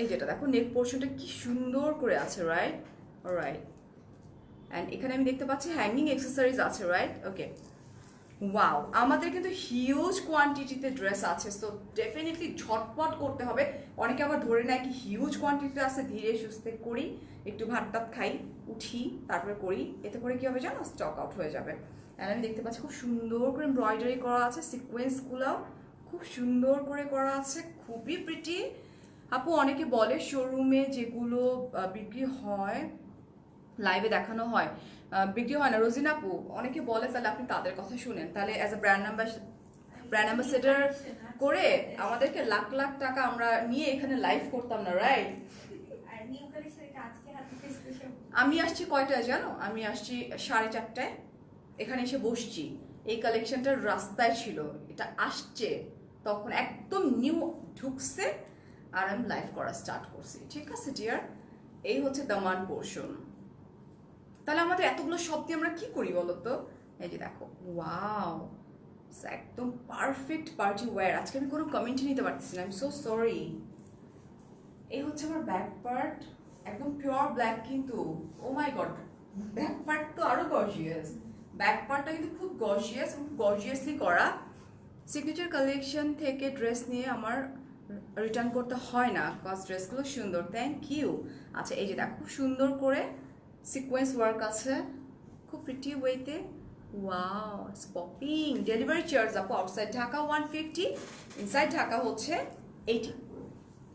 এই যেটা দেখো, নেক পোর্শনটা কি সুন্দর করে আছে, রাইট? রাইট, অ্যান্ড এখানে আমি দেখতে পাচ্ছি হ্যাঙ্গিং অ্যাক্সেসরিজ আছে, রাইট? ওকে, ওয়াও, আমাদের কিন্তু হিউজ কোয়ান্টিটিতে ড্রেস আছে, সো ডেফিনেটলি ঝটপট করতে হবে। অনেকে আবার ধরে নেয় কি হিউজ কোয়ান্টিটিতে আছে, ধীরে সুস্থে করি, একটু ভাত টাত খাই, উঠি, তারপরে করি, এতে করে কি হবে জানো, স্টক আউট হয়ে যাবে। অ্যান্ড আমি দেখতে পাচ্ছি খুব সুন্দর করে এমব্রয়ডারি করা আছে, সিকোয়েন্সগুলো খুব সুন্দর করে করা আছে, খুবই প্রিটি। আপু অনেকে বলে শোরুমে যেগুলো বিক্রি হয়, লাইভে দেখানো হয়, বিক্রি হয় না। রোজিনা আপু অনেকে বলে, তাহলে আপনি তাদের কথা শুনেন, তাহলে অ্যাজ এ ব্র্যান্ড অ্যাম্বাসেডার করে আমাদেরকে লাখ লাখ টাকা আমরা নিয়ে এখানে লাইভ করতাম না, রাইট? আমি আসছি কয়টায় জানো? আমি আসছি 4:30টায়, এখানে এসে বসছি, এই কালেকশনটা রাস্তায় ছিল, এটা আসছে তখন একদম নিউ ঢুকছে, আর আমি লাইভ করা স্টার্ট করছি, ঠিক আছে ডিয়ার? এই হচ্ছে দামান পোর্শন। তাহলে আমাদের এতগুলো শব্দ আমরা কি করি বলো তো? এই যে দেখো, ওয়াও, একদম পারফেক্ট পার্টি ওয়্যার। আজকে আমি কোনো কমেন্টই নিতে পারতেছি না, আই এম সো সরি। এই হচ্ছে আমার ব্যাক পার্ট, একদম পিওর ব্ল্যাক, কিন্তু ও মাই গড, ব্যাক পার্ট তো আরো গর্জিয়াস। ব্যাক পার্টটা কিন্তু খুব গর্জিয়াস, গর্জিয়াসলি করা। সিগনেচার কালেকশন থেকে ড্রেস নিয়ে আমার রিটার্ন করতে হয় না, কজ ড্রেসগুলো সুন্দর, থ্যাংক ইউ। আচ্ছা, এই যে দেখো, খুব সুন্দর করে সিকোয়েন্স ওয়ার্ক আছে, খুব প্রিটি ওয়েতে, wow, it's popping. Delivery charge আপু আউটসাইড ঢাকা 150, ইনসাইড ঢাকা হচ্ছে 80।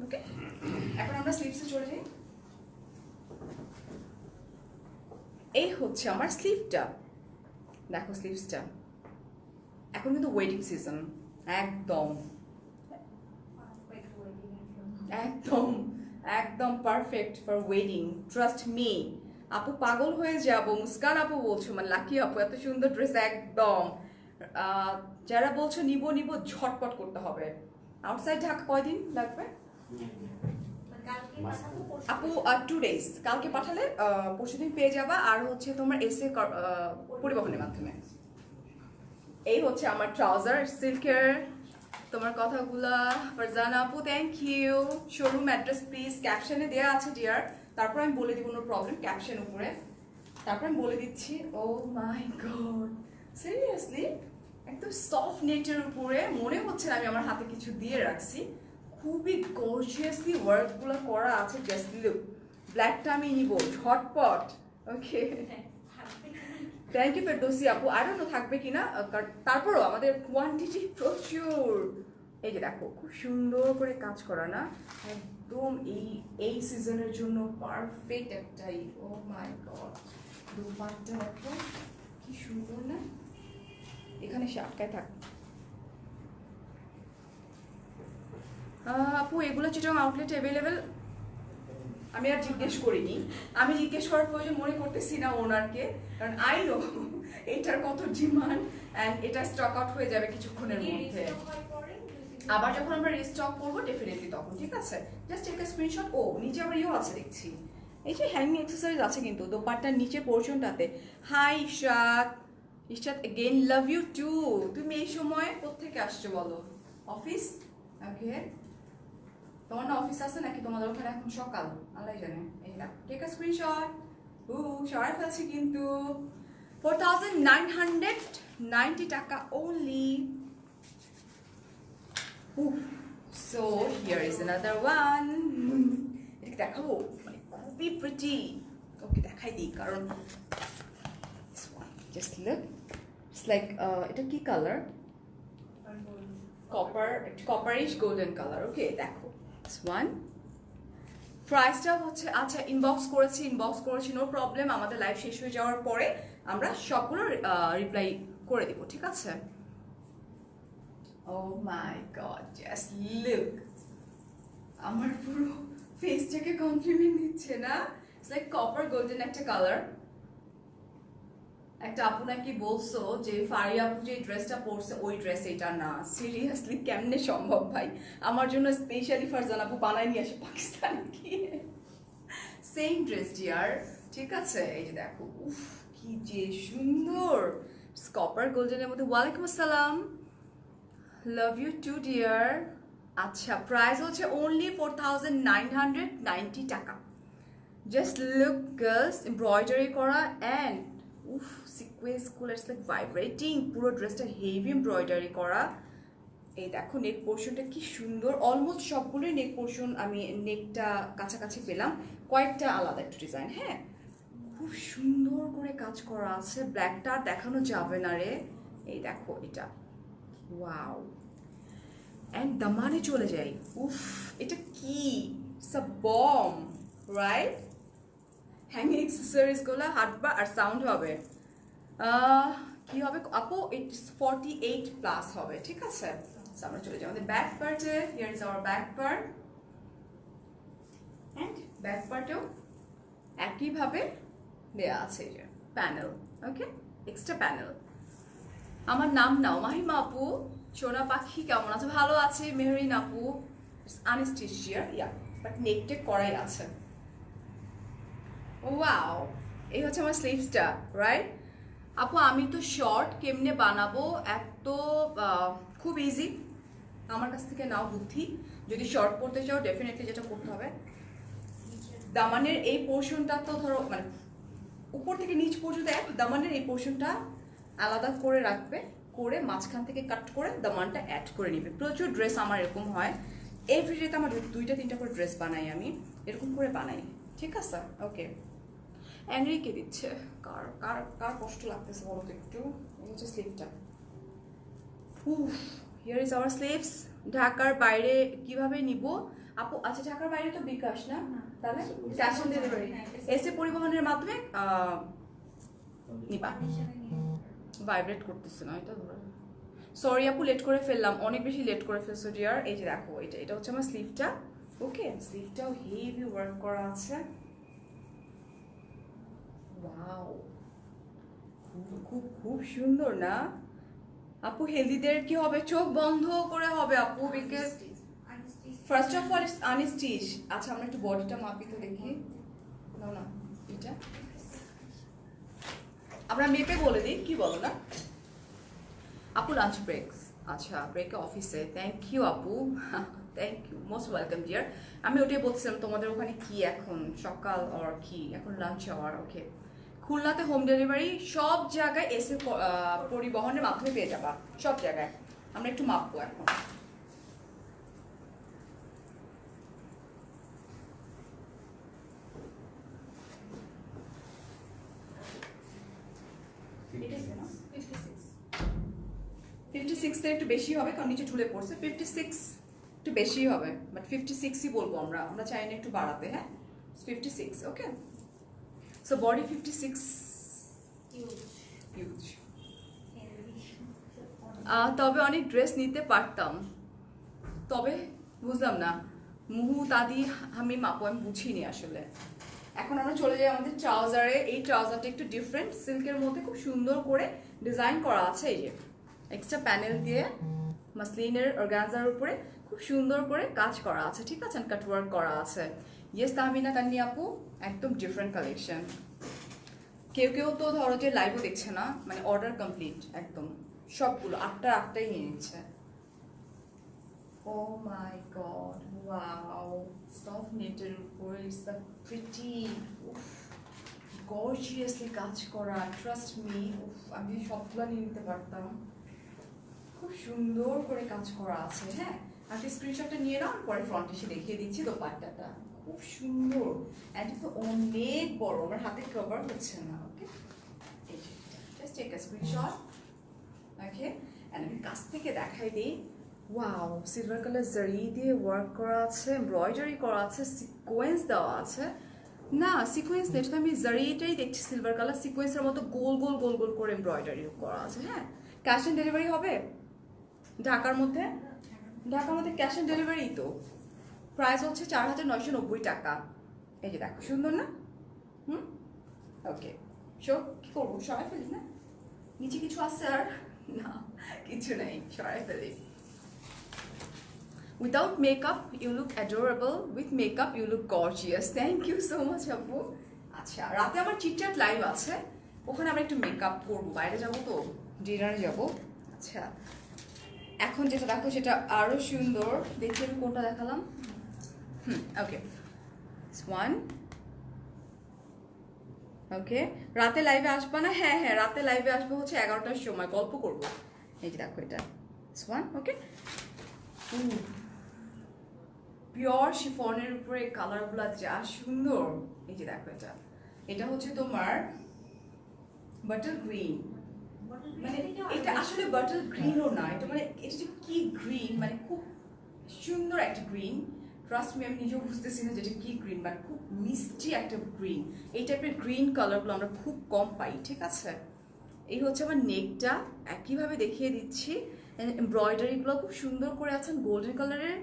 ওকে, এখন আমরা স্লিভসে চলে যাই। এই হচ্ছে আমার স্লিভটা, দেখো স্লিভসটা। এখন কিন্তু ওয়েডিং সিজন, একদম একদম একদম perfect for wedding, trust me. আপু পাগল হয়ে যাবো, মুস্কান আপু বলছো, মানে লাকি আপু, এত সুন্দর ড্রেস, একদম। যারা বলছো নিব নিব, ঝটপট করতে হবে। আউটসাইড ঢাকা কয়দিন লাগবে আপু? 2 days, কালকে পাঠালে পরশুদিন পেয়ে যাবা। আর হচ্ছে তোমার এসে পরিবহনের মাধ্যমে। এই হচ্ছে আমার ট্রাউজার, সিল্কের। তোমার কথাগুলা ফারজানা আপু, thank you. Showroom address please ক্যাপশনে দেওয়া আছে ডিয়ার, তারপর আমি বলে দিব, কোনো প্রবলেম, ক্যাপশন উপরে, তারপর আমি বলে দিচ্ছি। ও মাই গড, সিরিয়াসলি একদম সফট নেটের উপরে, মনে হচ্ছে না আমি আমার হাতে কিছু দিয়ে রাখছি, খুবই গর্জিয়াসলি ওয়ার্কগুলো করা আছে। জাস্ট লুক, ব্ল্যাকটা আমি নিব ঝটপট। ওকে, থ্যাংক ইউ ফেরদৌসি আপু। আর অন্য থাকবে কিনা, তারপরও আমাদের কোয়ান্টিটি প্রচুর। এই যে দেখো, খুব সুন্দর করে কাজ করা না, একদম এই সিজনের জন্য পারফেক্ট একটাই। ও মাই গড, দুপাট্টা দেখো কি সুন্দর না, এখানে সে আটকায় থাক। আপু এগুলো চিটং আউটলেট অ্যাভেলেবেল? আমি আর জিজ্ঞেস করিনি, আমি জিজ্ঞেস করার প্রয়োজন মনে করতেছি না ওনারকে, কারণ আই নো এটার কত ডিমান্ড, অ্যান্ড এটা স্টক আউট হয়ে যাবে কিছুক্ষণের মধ্যে। আবার যখন আমরা রিস্টক করবো ডেফিনেটলি তখন, ঠিক আছে? জাস্ট একটা স্ক্রিনশট। ও নিচে আবার ইয়েও আছে দেখছি, এই যে হ্যাঙ্গিং অ্যাক্সেসরিজ আছে কিন্তু দোপাট্টার নিচে পোর্শনটাতে। Hi Ishrat, Ishrat again love you too. তুমি এই সময় কোত্থেকে আসছো বলো? অফিস? ওকে, তোমার না অফিস আছে নাকি তোমাদের ওখানে এখন সকাল? আল্লাহ জানে। এই না, টেক আ স্ক্রিনশট। সরাই ফেলছি কিন্তু। 4,990 টাকা only. So here is another one. এটা দেখাবো, মানে খুবই প্রিটি। ওকে দেখাই দিই, কারণ this one, just look, it's like এটা কি colour? Copperish golden colour. Okay দেখো, this one. প্রাইসটা হচ্ছে, আচ্ছা ইনবক্স করেছি, নো প্রবলেম। আমাদের লাইভ শেষ হয়ে যাওয়ার পরে আমরা সবগুলো রিপ্লাই করে দিব, ঠিক আছে? Oh my god, just look, আমার পুরো ফেসটাকে কমপ্লিমেন্ট দিচ্ছে না? ইটস লাইক কপার গোল্ডেন একটা কালার। একটা আপু নাকি বলছো যে ফারিয়া আপু যে ড্রেসটা পরছে ওই ড্রেস এটা না। সিরিয়াসলি কেমনে সম্ভব ভাই? আমার জন্য স্পেশালি ফারজান আপু বানায় নিয়ে আসে পাকিস্তানে গিয়ে সেম ড্রেস ডিয়ার, ঠিক আছে? এই যে দেখো, উফ কি যে সুন্দর, কপার গোল্ডেনের মধ্যে। ওয়ালাইকুম আসসালাম, লাভ ইউ টু ডিয়ার। আচ্ছা, প্রাইস হচ্ছে অনলি 4990 টাকা। জাস্ট লুক গার্লস, এমব্রয়ডারি করা অ্যান্ড উফ সিকোয়েন্স গুলো, ইটস লাইক ভাইব্রেটিং। পুরো ড্রেসটা হেভি এমব্রয়ডারি করা। এই দেখো নেক পোর্শনটা কি সুন্দর, অলমোস্ট সবগুলোই নেক পোর্শন আমি নেকটা কাছাকাছি পেলাম, কয়েকটা আলাদা একটু ডিজাইন। হ্যাঁ, খুব সুন্দর করে কাজ করা আছে। ব্ল্যাকটা আর দেখানো যাবে না রে। এই দেখো এটা, ওয়াও। অ্যান্ড দামানে চলে যাই, উফ এটা কি, it's a bomb, right? Hanging accessories গুলো হাঁটবা আর সাউন্ড হবে। কি হবে আপু? ইটস 48 প্লাস হবে, ঠিক আছে? আমরা চলে যাই আমাদের ব্যাক পার্টে। Here is our back part, and back পার্টেও একইভাবে দেয়া আছে এই যে প্যানেল, ওকে, এক্সট্রা প্যানেল। আমার নাম নাও মাহিমা আপু। সোনা পাখি কেমন আছে? ভালো আছে। মেহরিন আপু, unstitch here, yeah but neck টেক করাই আছে। ওয়াও, এই হচ্ছে আমার স্লিভসটা, রাইট? আপু আমি তো শর্ট কেমনে বানাবো? এত খুব ইজি, আমার কাছ থেকে নাও বুদ্ধি। যদি শর্ট পড়তে চাও ডেফিনেটলি যেটা করতে হবে, দামানের এই পোর্শনটা তো ধরো মানে উপর থেকে নিচ পর্যন্ত এক, দামানের এই পোর্শনটা আলাদা করে রাখবে, করে মাঝখান থেকে কাট করে দামানটা অ্যাড করে নিবে। প্রচুর ড্রেস আমার এরকম হয়, এভরিডেতে আমার 2-3টা করে ড্রেস বানাই, আমি এরকম করে বানাই, ঠিক আছে? ওকে, অ্যাংরি কে দিচ্ছে? কার কার কার কষ্ট লাগতেছে বলো তো একটু। এই হচ্ছে স্লিভটা। উফ, হিয়ার ইজ আওয়ার স্লিভস। ঢাকার বাইরে কিভাবে নিব আপু? আচ্ছা, ঢাকার বাইরে তো বিকাশ না, তাহলে ক্যাশ অন ডেলিভারি এসে পরিবহনের মাধ্যমে নিবা। ভাইব্রেট করতেছে না এটা, ধরো। সরি আপু, লেট করে ফেললাম, অনেক বেশি লেট করে ফেলছো ডিয়ার। এই যে দেখো, এটা হচ্ছে আমার স্লিভটা, ওকে? স্লিভটাও হেভি ওয়ার্ক করা আছে। ওয়াও, খুব খুব খুব সুন্দর না আপু? হেলদিদের কি হবে? চোখ বন্ধ করে হবে আপু, because first of all it's unstitch. আচ্ছা, আমরা একটু বডিটা মাপি তো দেখি। না না, এটা আমরা মেপে বলে দিই, কি বলো না আপু? লাঞ্চ ব্রেকস, আচ্ছা ব্রেকে অফিসে। থ্যাংক ইউ আপু, thank you, most welcome dear. আমি ওটাই বলছিলাম তোমাদের ওখানে কি এখন সকাল আর কি এখন লাঞ্চ আওয়ার, ওকে? খুলনাতে হোম ডেলিভারি সব জায়গায় এসে পরিবহনের মাধ্যমে পেয়ে যাবা, সব জায়গায়। আমরা একটু মাপবো এখন। ফিফটি সিক্স একটু বেশি হবে, কারণ নিচে ঝুলে পড়ছে। 56 একটু বেশি হবে, বাট 56ই বলবো আমরা, আমরা চাই না একটু বাড়াতে। হ্যাঁ, 56, ওকে? So body 56, huge. তবে অনেক ড্রেস নিতে পারতাম, তবে বুঝলাম না মুহু তাদি আমি মাপো, আমি বুঝিনি আসলে। এখন আমরা চলে যাই আমাদের ট্রাউজারে। এই ট্রাউজারটা একটু ডিফারেন্ট, সিল্কের মধ্যে খুব সুন্দর করে ডিজাইন করা আছে। এই যে এক্সট্রা প্যানেল দিয়ে মাসলিনের অর্গানজার উপরে খুব সুন্দর করে কাজ করা আছে, ঠিক আছে? কাট ওয়ার্ক করা আছে। ইয়েস তাহমিনা কান্নি আপু, একদম ডিফারেন্ট কালেকশন। কেউ কেউ তো ধরো যে লাইভও দেখছে না, মানে অর্ডার কমপ্লিট একদম সবগুলো, 8টাই নিয়ে নিচ্ছে। ও মাই গড, ওয়াও, সফট নেটের উপরে ইটস আ প্রিটি, গর্জিয়াসলি কাজ করা, ট্রাস্ট মি। আমি সবগুলো নিয়ে নিতে পারতাম, খুব সুন্দর করে কাজ করা আছে। হ্যাঁ, আপনি স্ক্রিনশটটা নিয়ে নাও, পরে ফ্রন্ট এসে দেখিয়ে দিচ্ছি দোপাট্টাটা, খুব সুন্দর। অ্যান্ড তো অনেক বড়, আমার হাতে কভার হচ্ছে না, okay? Just take a screenshot, okay? And আমি কাছ থেকে দেখাই দিই। ওয়াও, সিলভার কালার জারি দিয়ে ওয়ার্ক করা আছে, এমব্রয়ডারি করা আছে, সিকোয়েন্স দেওয়া আছে। না, সিকোয়েন্স নেই, এটা আমি জারিটাই দেখছি, সিলভার কালার সিকোয়েন্সের মতো গোল গোল গোল গোল করে এমব্রয়ডারি করা আছে। হ্যাঁ, ক্যাশ অন ডেলিভারি হবে। ঢাকার মধ্যে ক্যাশ অন ডেলিভারি তো প্রাইস হচ্ছে 4,990 টাকা। এই যে দেখো সুন্দর না? হুম, ওকে। সো কি করবো, সরাই ফেলি না? নিচে কিছু আছে আর? না, কিছু নেই, সরাই ফেলি। Without makeup, you look adorable. With makeup, you look gorgeous. Thank you so much, আপু। আচ্ছা, রাতে আমার চিটচ্যাট লাইভ আছে, ওখানে আমরা একটু মেকআপ করবো, বাইরে যাবো তো, ডিনারে যাবো। আচ্ছা, এখন যেটা দেখো সেটা আরো সুন্দর। দেখি আমি কোনটা দেখালাম। ওকে, ওয়ান। ওকে, রাতে লাইভে আসবা না? হ্যাঁ হ্যাঁ, রাতে লাইভে আসবো হচ্ছে 11টার সময়, গল্প করবো। এই যে দেখো এটা ওয়ান। ওকে, পিওর শিফনের উপরে কালারগুলো যা সুন্দর। এই যে দেখো এটা হচ্ছে তোমার বাটার গ্রিন। মানে এটা আসলে বাটার গ্রিনও না, এটা মানে এটা যে কি গ্রিন, মানে খুব সুন্দর একটা গ্রিন। ট্রাস্ট মি, আমি নিজেও বুঝতেছি না যেটা কি গ্রিন, বাট খুব মিষ্টি একটা গ্রিন। এই টাইপের গ্রিন কালারগুলো আমরা খুব কম পাই, ঠিক আছে? এই হচ্ছে আমার নেকটা, একইভাবে দেখিয়ে দিচ্ছি। এমব্রয়ডারিগুলো খুব সুন্দর করে আছেন, গোল্ডেন কালারের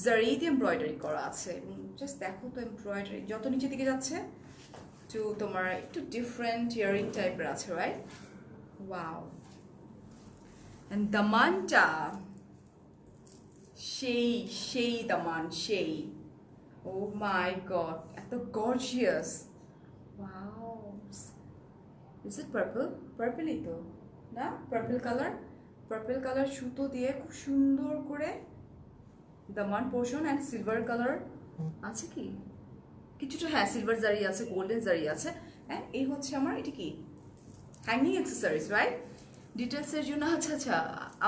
জারি দিয়ে এমব্রয়ডারি করা আছে। জাস্ট দেখো তো এমব্রয়ডারি যত নিচের দিকে যাচ্ছে তো তোমার একটু ডিফারেন্ট ইয়ারিং টাইপের আছে, রাইট? ওয়াও। এন্ড দামানটা সেই দামান, সেই, ও মাই গড, এত গর্জিয়াস। Wow, is it purple? পার্পলই তো না? পার্পল কালার সুতো দিয়ে খুব সুন্দর করে দামান পোর্শন অ্যান্ড সিলভার কালার আছে কি কিছুটা, হ্যাঁ সিলভার জারি আছে, গোল্ডেন জারি আছে। অ্যান্ড এই হচ্ছে আমার এটা কি হ্যাঙ্গিং অ্যাক্সেসরিজ, রাইট? ডিটেলসের জন্য আচ্ছা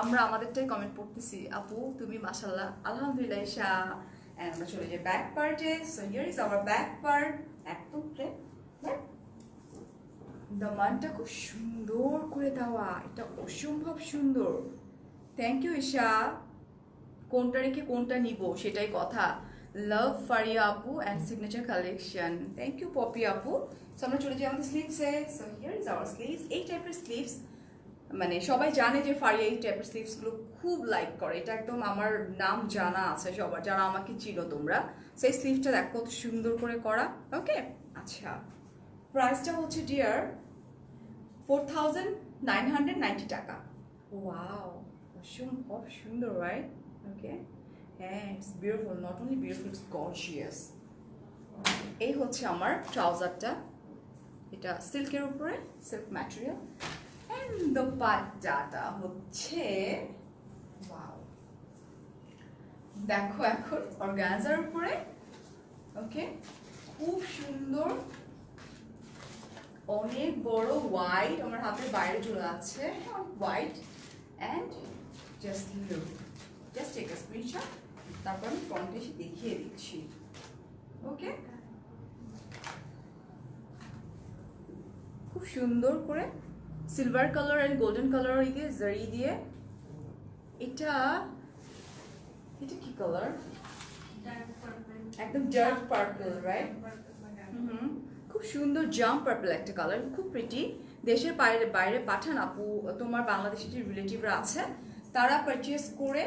আমরা আমাদেরটাই কমেন্ট করতেছি। আপু তুমি মাশাআল্লাহ, আলহামদুলিল্লাহ ঈশা। অ্যান্ড আমরা চলে যাই ব্যাক পার্টে। So here is our back part. একদম প্লেন, দামানটা খুব সুন্দর করে দেওয়া, এটা অসম্ভব সুন্দর। Thank you Isha. কোনটা রেখে কোনটা নিব সেটাই কথা। লাভ ফারিয়া আপু and signature collection. Thank you Poppy আপু। সো আমরা চলে যাই আমাদের স্লিভসে। So here is our sleeves. এই টাইপের স্লিভস মানে সবাই জানে যে ফারিয়া এই টাইপের স্লিভসগুলো খুব লাইক করে, এটা একদম আমার নাম জানা আছে সবার, যারা আমাকে চিনো তোমরা। সেই স্লিভটা দেখো কত সুন্দর করে করা। ওকে, আচ্ছা প্রাইসটা হচ্ছে ডিয়ার 4,990 টাকা। ওয়াও, অসম্ভব সুন্দর, রাইট? ওকে, হ্যাঁ, it's beautiful, not only beautiful, it's gorgeous. এই হচ্ছে আমার ট্রাউজারটা, এটা সিল্কের উপরে, সিল্ক ম্যাটেরিয়াল। এন্ড দোপাট্টাটা হচ্ছে ওয়াও, দেখো এখন অর্গানজার উপরে। ওকে, খুব সুন্দর, অনেক বড়, হোয়াইট, আমার হাতের বাইরে চলে যাচ্ছে, white. And just look, just take a screenshot, তারপর আমি ফ্রন্টে এসে দেখিয়ে দিচ্ছি। ওকে, খুব সুন্দর করে silver colour and golden colour দিয়ে জারি দিয়ে। এটা কি কালার? একদম ডার্ক পার্পল, রাইট? খুব সুন্দর জাম পার্পল একটা কালার, খুব প্রিটি। দেশের বাইরে পাঠান আপু, তোমার বাংলাদেশি যে রিলেটিভরা আছে তারা পারচেস করে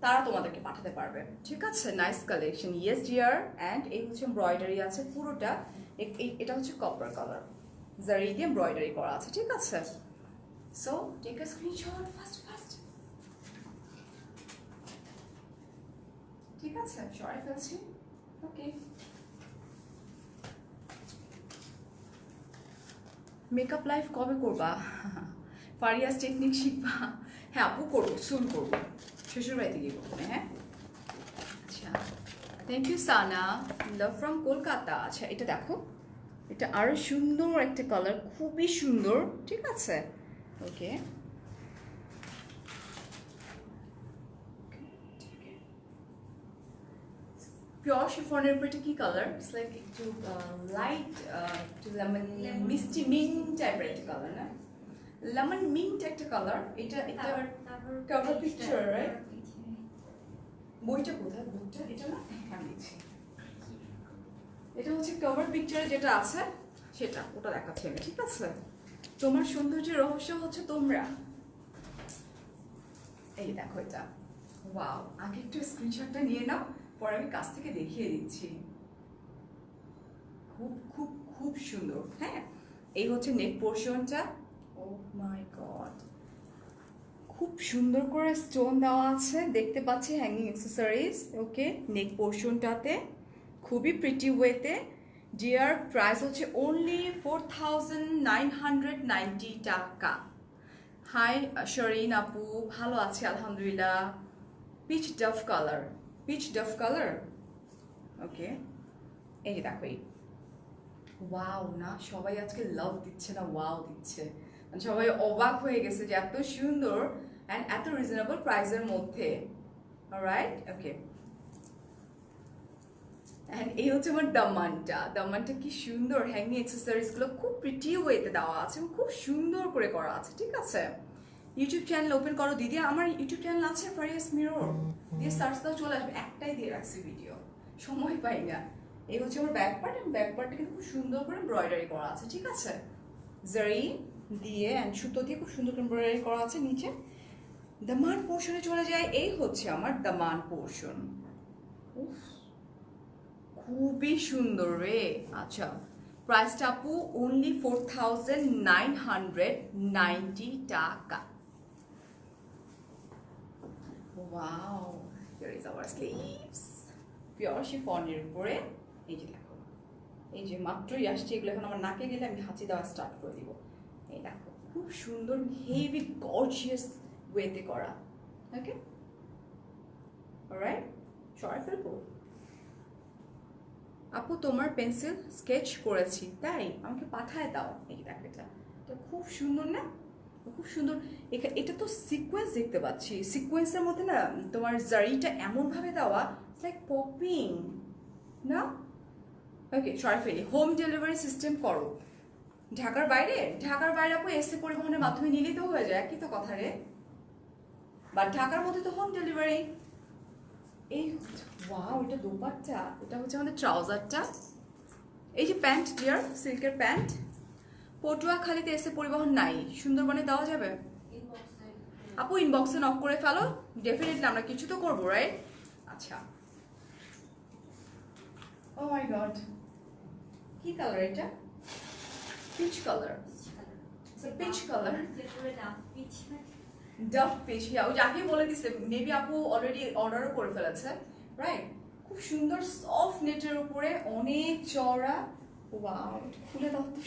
তারা তোমাদেরকে পাঠাতে পারবে, ঠিক আছে? Nice collection, yes dear. And এই হচ্ছে এমব্রয়ডারি আছে পুরোটা, এটা হচ্ছে কপার কালার, জারি দিয়ে এমব্রয়ডারি করা আছে, ঠিক আছে? So take a screenshot fast. ঠিক আছে, সরাই ফেলছি। ওকে, মেকআপ লাইভ কবে করবা? ফারিয়াস টেকনিক শিখবা? হ্যাঁ আপু, করবো, সুন করবো, শ্বশুর বাড়িতে গিয়ে করবো। হ্যাঁ, আচ্ছা, thank you Sana, love from Kolkata. আচ্ছা এটা দেখো, এটা আরো সুন্দর একটা কালার, খুবই সুন্দর, ঠিক আছে? ওকে, পিওর শিফনের উপর এটা কি কালার? ইটস লাইক একটু লাইট, একটু লেমন মিষ্টি মিন্ট টাইপের একটা কালার, না? লেমন মিন্ট একটা কালার। এটা কভার পিকচার, রাইট? বইটা কোথায়? বইটা এটা না, আমি দিচ্ছি। এটা হচ্ছে কভার পিকচারে যেটা আছে সেটা, ওটা দেখাচ্ছি আমি, ঠিক আছে? তোমার সৌন্দর্যের রহস্য হচ্ছে তোমরা। এই দেখো এটা, ওয়াও, আগে একটু স্ক্রিনশটটা নিয়ে নাও, পরে আমি কাছ থেকে দেখিয়ে দিচ্ছি। খুব খুব খুব সুন্দর। হ্যাঁ, এই হচ্ছে নেক পোর্শনটা। ও মাই গড, খুব সুন্দর করে স্টোন দেওয়া আছে, দেখতে পাচ্ছি হ্যাঙ্গিং অ্যাক্সেসরিজ। ওকে, নেক পোর্শনটাতে খুবই প্রিটি ওয়েতে। ডিয়ার প্রাইস হচ্ছে অনলি 4990 টাকা। হাই শরিন আপু, ভালো আছি আলহামদুলিল্লাহ। Peach duff colour, peach duff colour. Okay, এই যে দেখো, ওয়াও না, সবাই আজকে লাভ দিচ্ছে না ওয়াও দিচ্ছে, মানে সবাই অবাক হয়ে গেছে যে এত সুন্দর অ্যান্ড এত রিজনেবল প্রাইসের মধ্যে। Alright, okay. অ্যান্ড এই হচ্ছে আমার দামানটা। দামানটা কি সুন্দর, হ্যাঙ্গিং অ্যাক্সেসরিজগুলো খুব প্রিটি ওয়েতে দেওয়া আছে, খুব সুন্দর করে করা আছে। ঠিক আছে, ইউটিউব চ্যানেল ওপেন করো দিদি, আমার ইউটিউব চ্যানেল আছে ফারিয়াস মিরর, দিয়ে সার্চ দাও, চলে আসবে। একটাই দিয়ে রাখছি ভিডিও, সময় পাই না। এই হচ্ছে আমার ব্যাক পার্ট, এবং ব্যাক পার্টটা কিন্তু খুব সুন্দর করে এমব্রয়ডারি করা আছে। ঠিক আছে, জারি দিয়ে অ্যান্ড সুতো দিয়ে খুব সুন্দর করে এমব্রয়ডারি করা আছে নিচে। দামান পোর্শনে চলে যায়, এই হচ্ছে আমার দামান পোর্শন। খুবই সুন্দর রে। আচ্ছা, প্রাইসটা আপু অনলি 4990 টাকা। Wow, here is our sleeves, pure শিফনের উপরে। এই যে দেখো, এই যে মাত্রই আসছে, এগুলো এখন আমার নাকে গেলে আমি হাঁচি দেওয়া স্টার্ট করে দিব। এই দেখো, খুব সুন্দর হেভি গর্জিয়াস ওয়েতে করা। ওকে, অলরাইট, সরাই ফেলবো। আপু তোমার পেন্সিল স্কেচ করেছি, তাই আমাকে পাঠায় দাও। এই দেখো, এটা খুব সুন্দর না, খুব সুন্দর। এটা তো সিকোয়েন্স দেখতে পাচ্ছি, সিকোয়েন্সের মধ্যে না তোমার জারিটা এমনভাবে দেওয়া, লাইক পপিং না। ওকে, সরি ফেলি। হোম ডেলিভারি সিস্টেম করো ঢাকার বাইরে? ঢাকার বাইরে আপু এসে পরিবহনের মাধ্যমে নিলেই তো হয়ে যায়, একই তো কথা রে। বাট ঢাকার মধ্যে তো হোম ডেলিভারি। এই ওয়াও, এটা দোপাট্টা, এটা হচ্ছে আমাদের ট্রাউজারটা। এই যে প্যান্ট, ডিয়ার সিল্কের প্যান্ট। পটুয়াখালীতে এসে পরিবহন নাই, সুন্দরবনে দেওয়া যাবে? আপু ইনবক্সে নক করে ফেলো, ডেফিনেটলি আমরা কিছু তো করবো, রাইট? আচ্ছা, ও মাই গড, কি কালার এটা? পিচ কালার, পিচ কালার, ডাফ পিচ। ওই যাকে বলে দিছে, মেবি আপু অলরেডি অর্ডারও করে ফেলেছে, রাইট? খুব সুন্দর সফট নেটের উপরে, অনেক চওড়া। ওয়াও, খুলে দাও তো,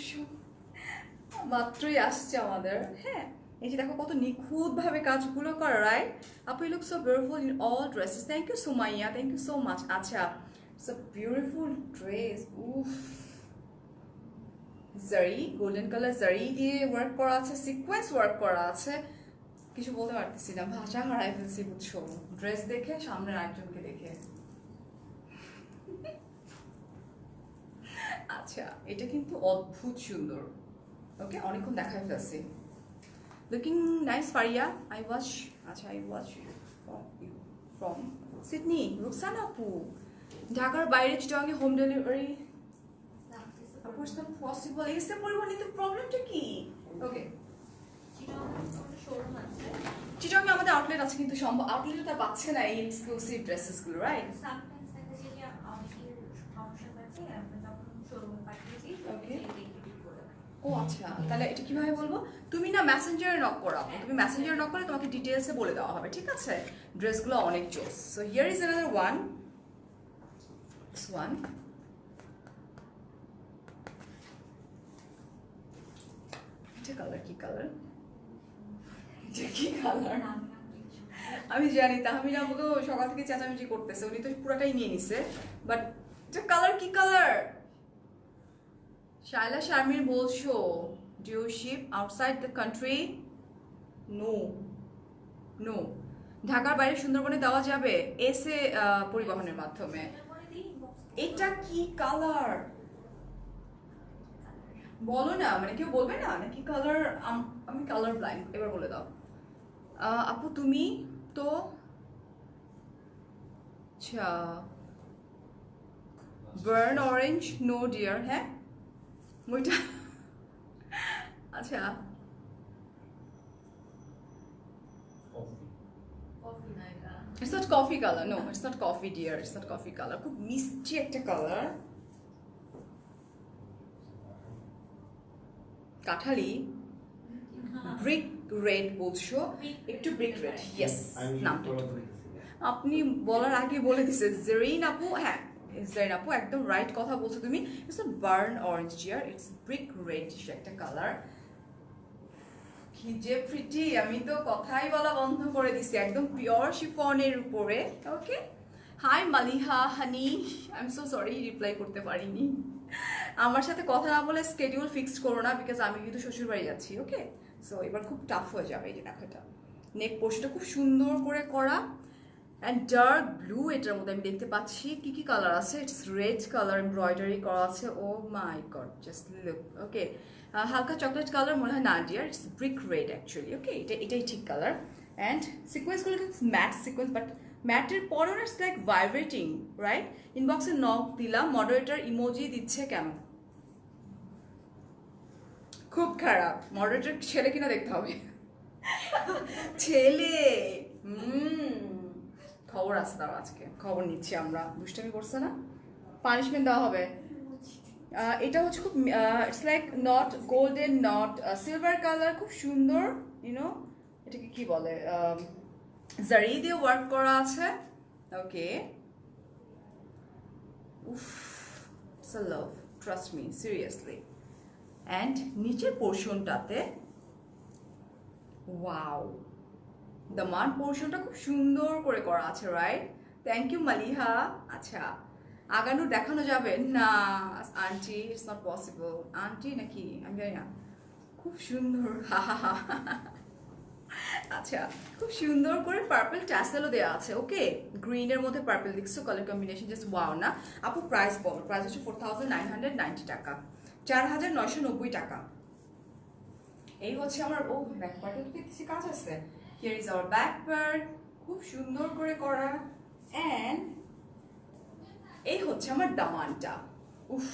মাত্রই আসছে আমাদের। হ্যাঁ, এই যে দেখো কত নিখুঁতভাবে কাজগুলো করা, রাইট? আপু you look so beautiful in all dresses. Thank you Sumaiya, thank you so much. আচ্ছা, ইটস আ বিউটিফুল ড্রেস। উফ, জারি, গোল্ডেন কালার জারি দিয়ে ওয়ার্ক করা আছে, সিকোয়েন্স ওয়ার্ক করা আছে। কিছু বলতে পারতেছি না, ভাষা হারাই ফেলছি বুঝছো, ড্রেস দেখে, সামনের আরেকজনকে দেখে। আচ্ছা, এটা কিন্তু অদ্ভুত সুন্দর। ওকে, অনেকক্ষণ দেখাই ফেলছি। Looking nice Faria, I watch. আচ্ছা, I watch from Sydney. Rukhsana আপু, ঢাকার বাইরে চিটাগাংয়ে হোম ডেলিভারি আপু ইটস নট পসিবল। এসে পরিবহন নিতে প্রবলেমটা কি? ওকে, চিটাগাংয়ে আমাদের আউটলেট আছে, কিন্তু সম্ভব আউটলেটে তার পাচ্ছে না এই এক্সক্লুসিভ ড্রেসেসগুলো, রাইট? ওকে, ও আচ্ছা, তাহলে এটা কিভাবে বলবো? তুমি না মেসেঞ্জারে নক করো, তুমি মেসেঞ্জারে নক করে তোমাকে ডিটেলসে বলে দেওয়া হবে, ঠিক আছে? ড্রেসগুলো অনেক জোস। So here is another one, this one. এটা কালার কি কালার? এটা কি কালার? আমি জানি তাহমিনা আপু তো সকাল থেকে চেঁচামেচি করতেছে, উনি তো পুরাটাই নিয়ে নিছে, বাট এটা কালার কি কালার? শাইলা শারমিন বলছো do you ship outside the country? No, no, ঢাকার বাইরে সুন্দরবনে দেওয়া যাবে এসে পরিবহনের মাধ্যমে। এটা কি কালার বলো না, মানে কেউ বলবে না নাকি কালার? আমি কালার ব্লাইন্ড, এবার বলে দাও। আপু তুমি তো, আচ্ছা, বার্ন অরেঞ্জ, নো ডিয়ার। হ্যাঁ, ওইটা আচ্ছা, It's not coffee color. No, it's not coffee, dear. It's not coffee color. খুব মিষ্টি একটা কালার, কাঠালি ব্রিক রেড বলছো, একটু ব্রিক রেড। ইয়েস, নামটা আপনি বলার আগে বলে দিছে জেরিন আপু। হ্যাঁ, জেরিন আপু একদম রাইট কথা বলছো তুমি। It's not burn orange dear, it's brick red একটা কালার। কি যে প্রিটি, আমি তো কথাই বলা বন্ধ করে দিছি। একদম পিওর শিফনের উপরে। Okay, hi Maliha honey, I am so sorry reply করতে পারিনি। আমার সাথে কথা না বলে স্কেডিউল ফিক্সড করো না, বিকজ আমি কিন্তু শ্বশুর বাড়ি যাচ্ছি। ওকে, সো এবার খুব টাফ হয়ে যাবে। এই যে দেখো, এটা নেক পোর্শনটা খুব সুন্দর করে করা অ্যান্ড ডার্ক ব্লু। এটার মধ্যে আমি দেখতে পাচ্ছি কি কি কালার আছে। ইটস রেড কালার এমব্রয়ডারি করা আছে। Oh my god, just look. Okay, হালকা চকলেট কালার মনে হয় না dear, it's brick red actually. Okay, এটাই ঠিক কালার। অ্যান্ড সিকোয়েন্সগুলো ইটস ম্যাট সিকোয়েন্স, বাট ম্যাটের পরেও ইটস লাইক ভাইব্রেটিং, রাইট? ইনবক্সে নক দিলাম, মডারেটর ইমোজি দিচ্ছে কেন? খুব খারাপ। মডারেটর ছেলে কিনা দেখতে হবে। ছেলে। খবর আছে, তাও আজকে খবর নিচ্ছি আমরা। দুষ্টামি করছে না, পানিশমেন্ট দেওয়া হবে। এটা হচ্ছে খুব it's like not golden, not silver colour, খুব সুন্দর। ইউনো এটাকে কি বলে, জারি দিয়ে ওয়ার্ক করা আছে। ওকে, উফ, it's a love, trust me, seriously. And নিচের পোর্শনটাতে ওয়াও, দামান পোর্শনটা খুব সুন্দর করে করা আছে, রাইট? Thank you Maliha. আচ্ছা, আগানো দেখানো যাবে না aunty? It's not possible. Aunty নাকি আমি জানি না। খুব সুন্দর, হা হা হা। আচ্ছা, খুব সুন্দর করে পার্পল ট্যাসেলও দেওয়া আছে। ওকে, গ্রিনের মধ্যে পার্পল দেখছো, কালার কম্বিনেশন জাস্ট ওয়াও না আপু? প্রাইস বলো। প্রাইস হচ্ছে 4990 টাকা, 4990 টাকা। এই হচ্ছে আমার, ও ব্যাক পার্টে তো কিছু কাজ আছে। Here is our back part, খুব সুন্দর করে করা। অ্যান্ড এই হচ্ছে আমার দামানটা। উফ,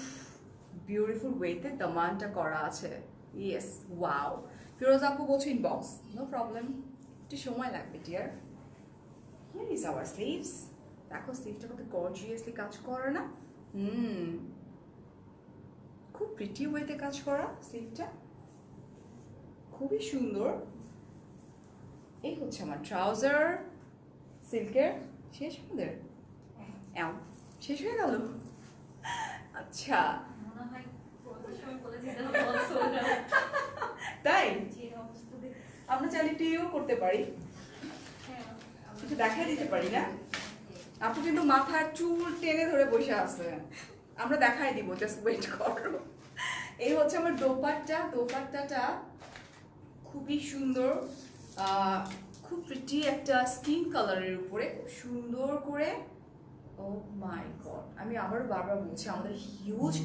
বিউটিফুল ওয়েতে দামানটা করা আছে। Yes, wow. ফিরোজ আপু বলছো ইনবক্স, নো প্রবলেম, একটু সময় লাগবে dear. Here is our sleeves. দেখো স্লিভটা কত গর্জিয়াসলি কাজ করা না? খুব প্রিটি ওয়েতে কাজ করা স্লিভটা, খুবই সুন্দর। এই হচ্ছে আমার ট্রাউজার, সিল্কের। শেষ আমাদের, শেষ হয়ে গেল। আচ্ছা, তাই আমরা চাইলে টিও করতে পারি, কিছু দেখাই দিতে পারি না? আপু কিন্তু মাথার চুল টেনে ধরে বসে আছে, আমরা দেখাই দিব, জাস্ট ওয়েট করো। এই হচ্ছে আমার দোপাট্টা। দোপাট্টাটা খুবই সুন্দর, খুব প্রিটি একটা স্কিন কালারের উপরে, খুব সুন্দর করে। ও মাই গড, আমি আবারও বারবার বলছি, আমাদের হিউজ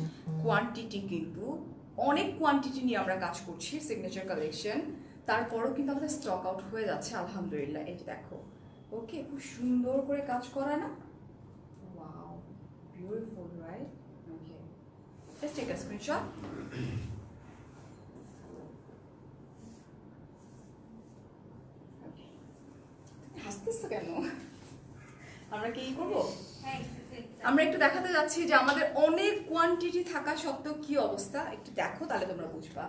কোয়ান্টিটি, কিন্তু অনেক কোয়ান্টিটি নিয়ে আমরা কাজ করছি সিগনেচার কালেকশন। তারপরও কিন্তু আমাদের স্টক আউট হয়ে যাচ্ছে আলহামদুলিল্লাহ। এই যে দেখো, ওকে, খুব সুন্দর করে কাজ করা না? Wow, beautiful, right? Okay, just take a screenshot. হাসতেছো কেন? আমরা কি করবো? আমরা একটু দেখাতে যাচ্ছি যে আমাদের অনেক কোয়ান্টিটি থাকা সত্ত্বেও কি অবস্থা। একটু দেখো, তাহলে তোমরা বুঝবা।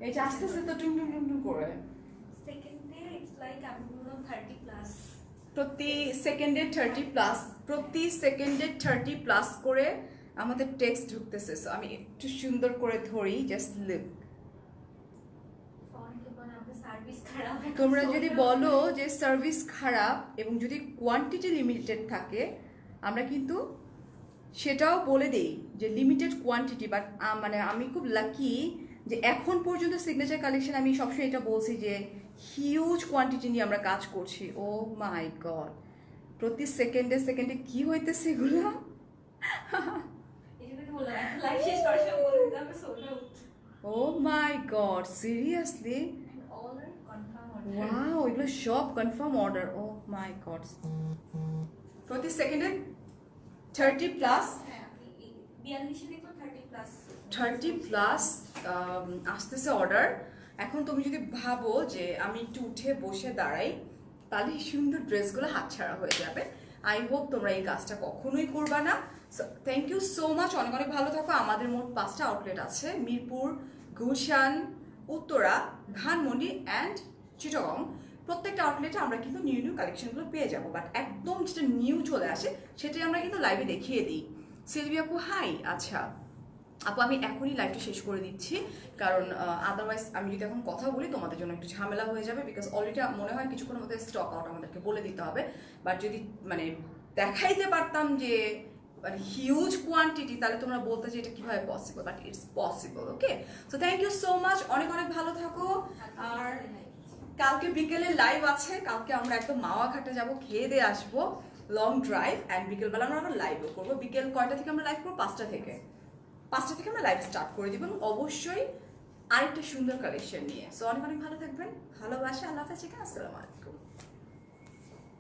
এই যে আসতেছে তো টুম টুম টুম টুম করে, প্রতি সেকেন্ডে 30+, প্রতি সেকেন্ডে 30+ করে আমাদের টেক্সট ঢুকতেছে। সো আমি একটু সুন্দর করে ধরি, জাস্ট লুক। তোমরা যদি বলো যে সার্ভিস খারাপ এবং যদি কোয়ান্টিটি লিমিটেড থাকে, আমরা কিন্তু সেটাও বলে দেই যে লিমিটেড কোয়ান্টিটি। বাট মানে আমি খুব লাকি যে এখন পর্যন্ত সিগনেচার কালেকশন আমি সবসময় এটা বলছি যে হিউজ কোয়ান্টিটি নিয়ে আমরা কাজ করছি। ও মাই গড, প্রতি সেকেন্ডে সেকেন্ডে কি হইতেছে এগুলো! ও মাই গড, সিরিয়াসলি? ওয়াও, এগুলো সব confirm order. O my god, প্রতি সেকেন্ডে 30+, 30+ আসতেছে অর্ডার। এখন তুমি যদি ভাবো যে আমি একটু উঠে বসে দাঁড়াই, তাহলে এই সুন্দর ড্রেসগুলো হাতছাড়া হয়ে যাবে। আই হোপ তোমরা এই কাজটা কখনোই করবা না। থ্যাংক ইউ সো মাচ, অনেক অনেক ভালো থাকো। আমাদের মোট 5টা আউটলেট আছে, মিরপুর, গুলশান, উত্তরা, ধানমন্ডি অ্যান্ড চিটাগং। প্রত্যেকটা আউটলেটে আমরা কিন্তু নিউ নিউ কালেকশনগুলো পেয়ে যাবো, বাট একদম যেটা নিউ চলে আসে সেটাই আমরা কিন্তু লাইভে দেখিয়ে দিই। সেলভি আপু হাই। আচ্ছা আপু, আমি এখনই লাইভটা শেষ করে দিচ্ছি, কারণ আদারওয়াইজ আমি যদি এখন কথা বলি তোমাদের জন্য একটু ঝামেলা হয়ে যাবে, বিকজ অলরেডি মনে হয় কিছুক্ষণের মধ্যে স্টক আউট আমাদেরকে বলে দিতে হবে। বাট যদি মানে দেখাইতে পারতাম যে মানে হিউজ কোয়ান্টিটি, তাহলে তোমরা বলতে যে এটা কিভাবে possible, but it's possible. Okay, so thank you so much, অনেক অনেক ভালো থাকো। আর কালকে বিকেলে লাইভ আছে, কালকে আমরা একদম মাওয়া ঘাটে যাবো, খেয়ে দিয়ে আসবো, লং ড্রাইভ, অ্যান্ড বিকেলবেলা আমরা লাইভও করবো। বিকেল কয়টা থেকে আমরা লাইভ করবো? 5টা থেকে। 5টা থেকে আমরা লাইভ স্টার্ট করে দিব, এবং অবশ্যই আরেকটা সুন্দর কালেকশন নিয়ে। সো অনেক অনেক ভালো থাকবেন, ভালোবাসা, আল্লাহ হাফেজ, আসসালামু আলাইকুম।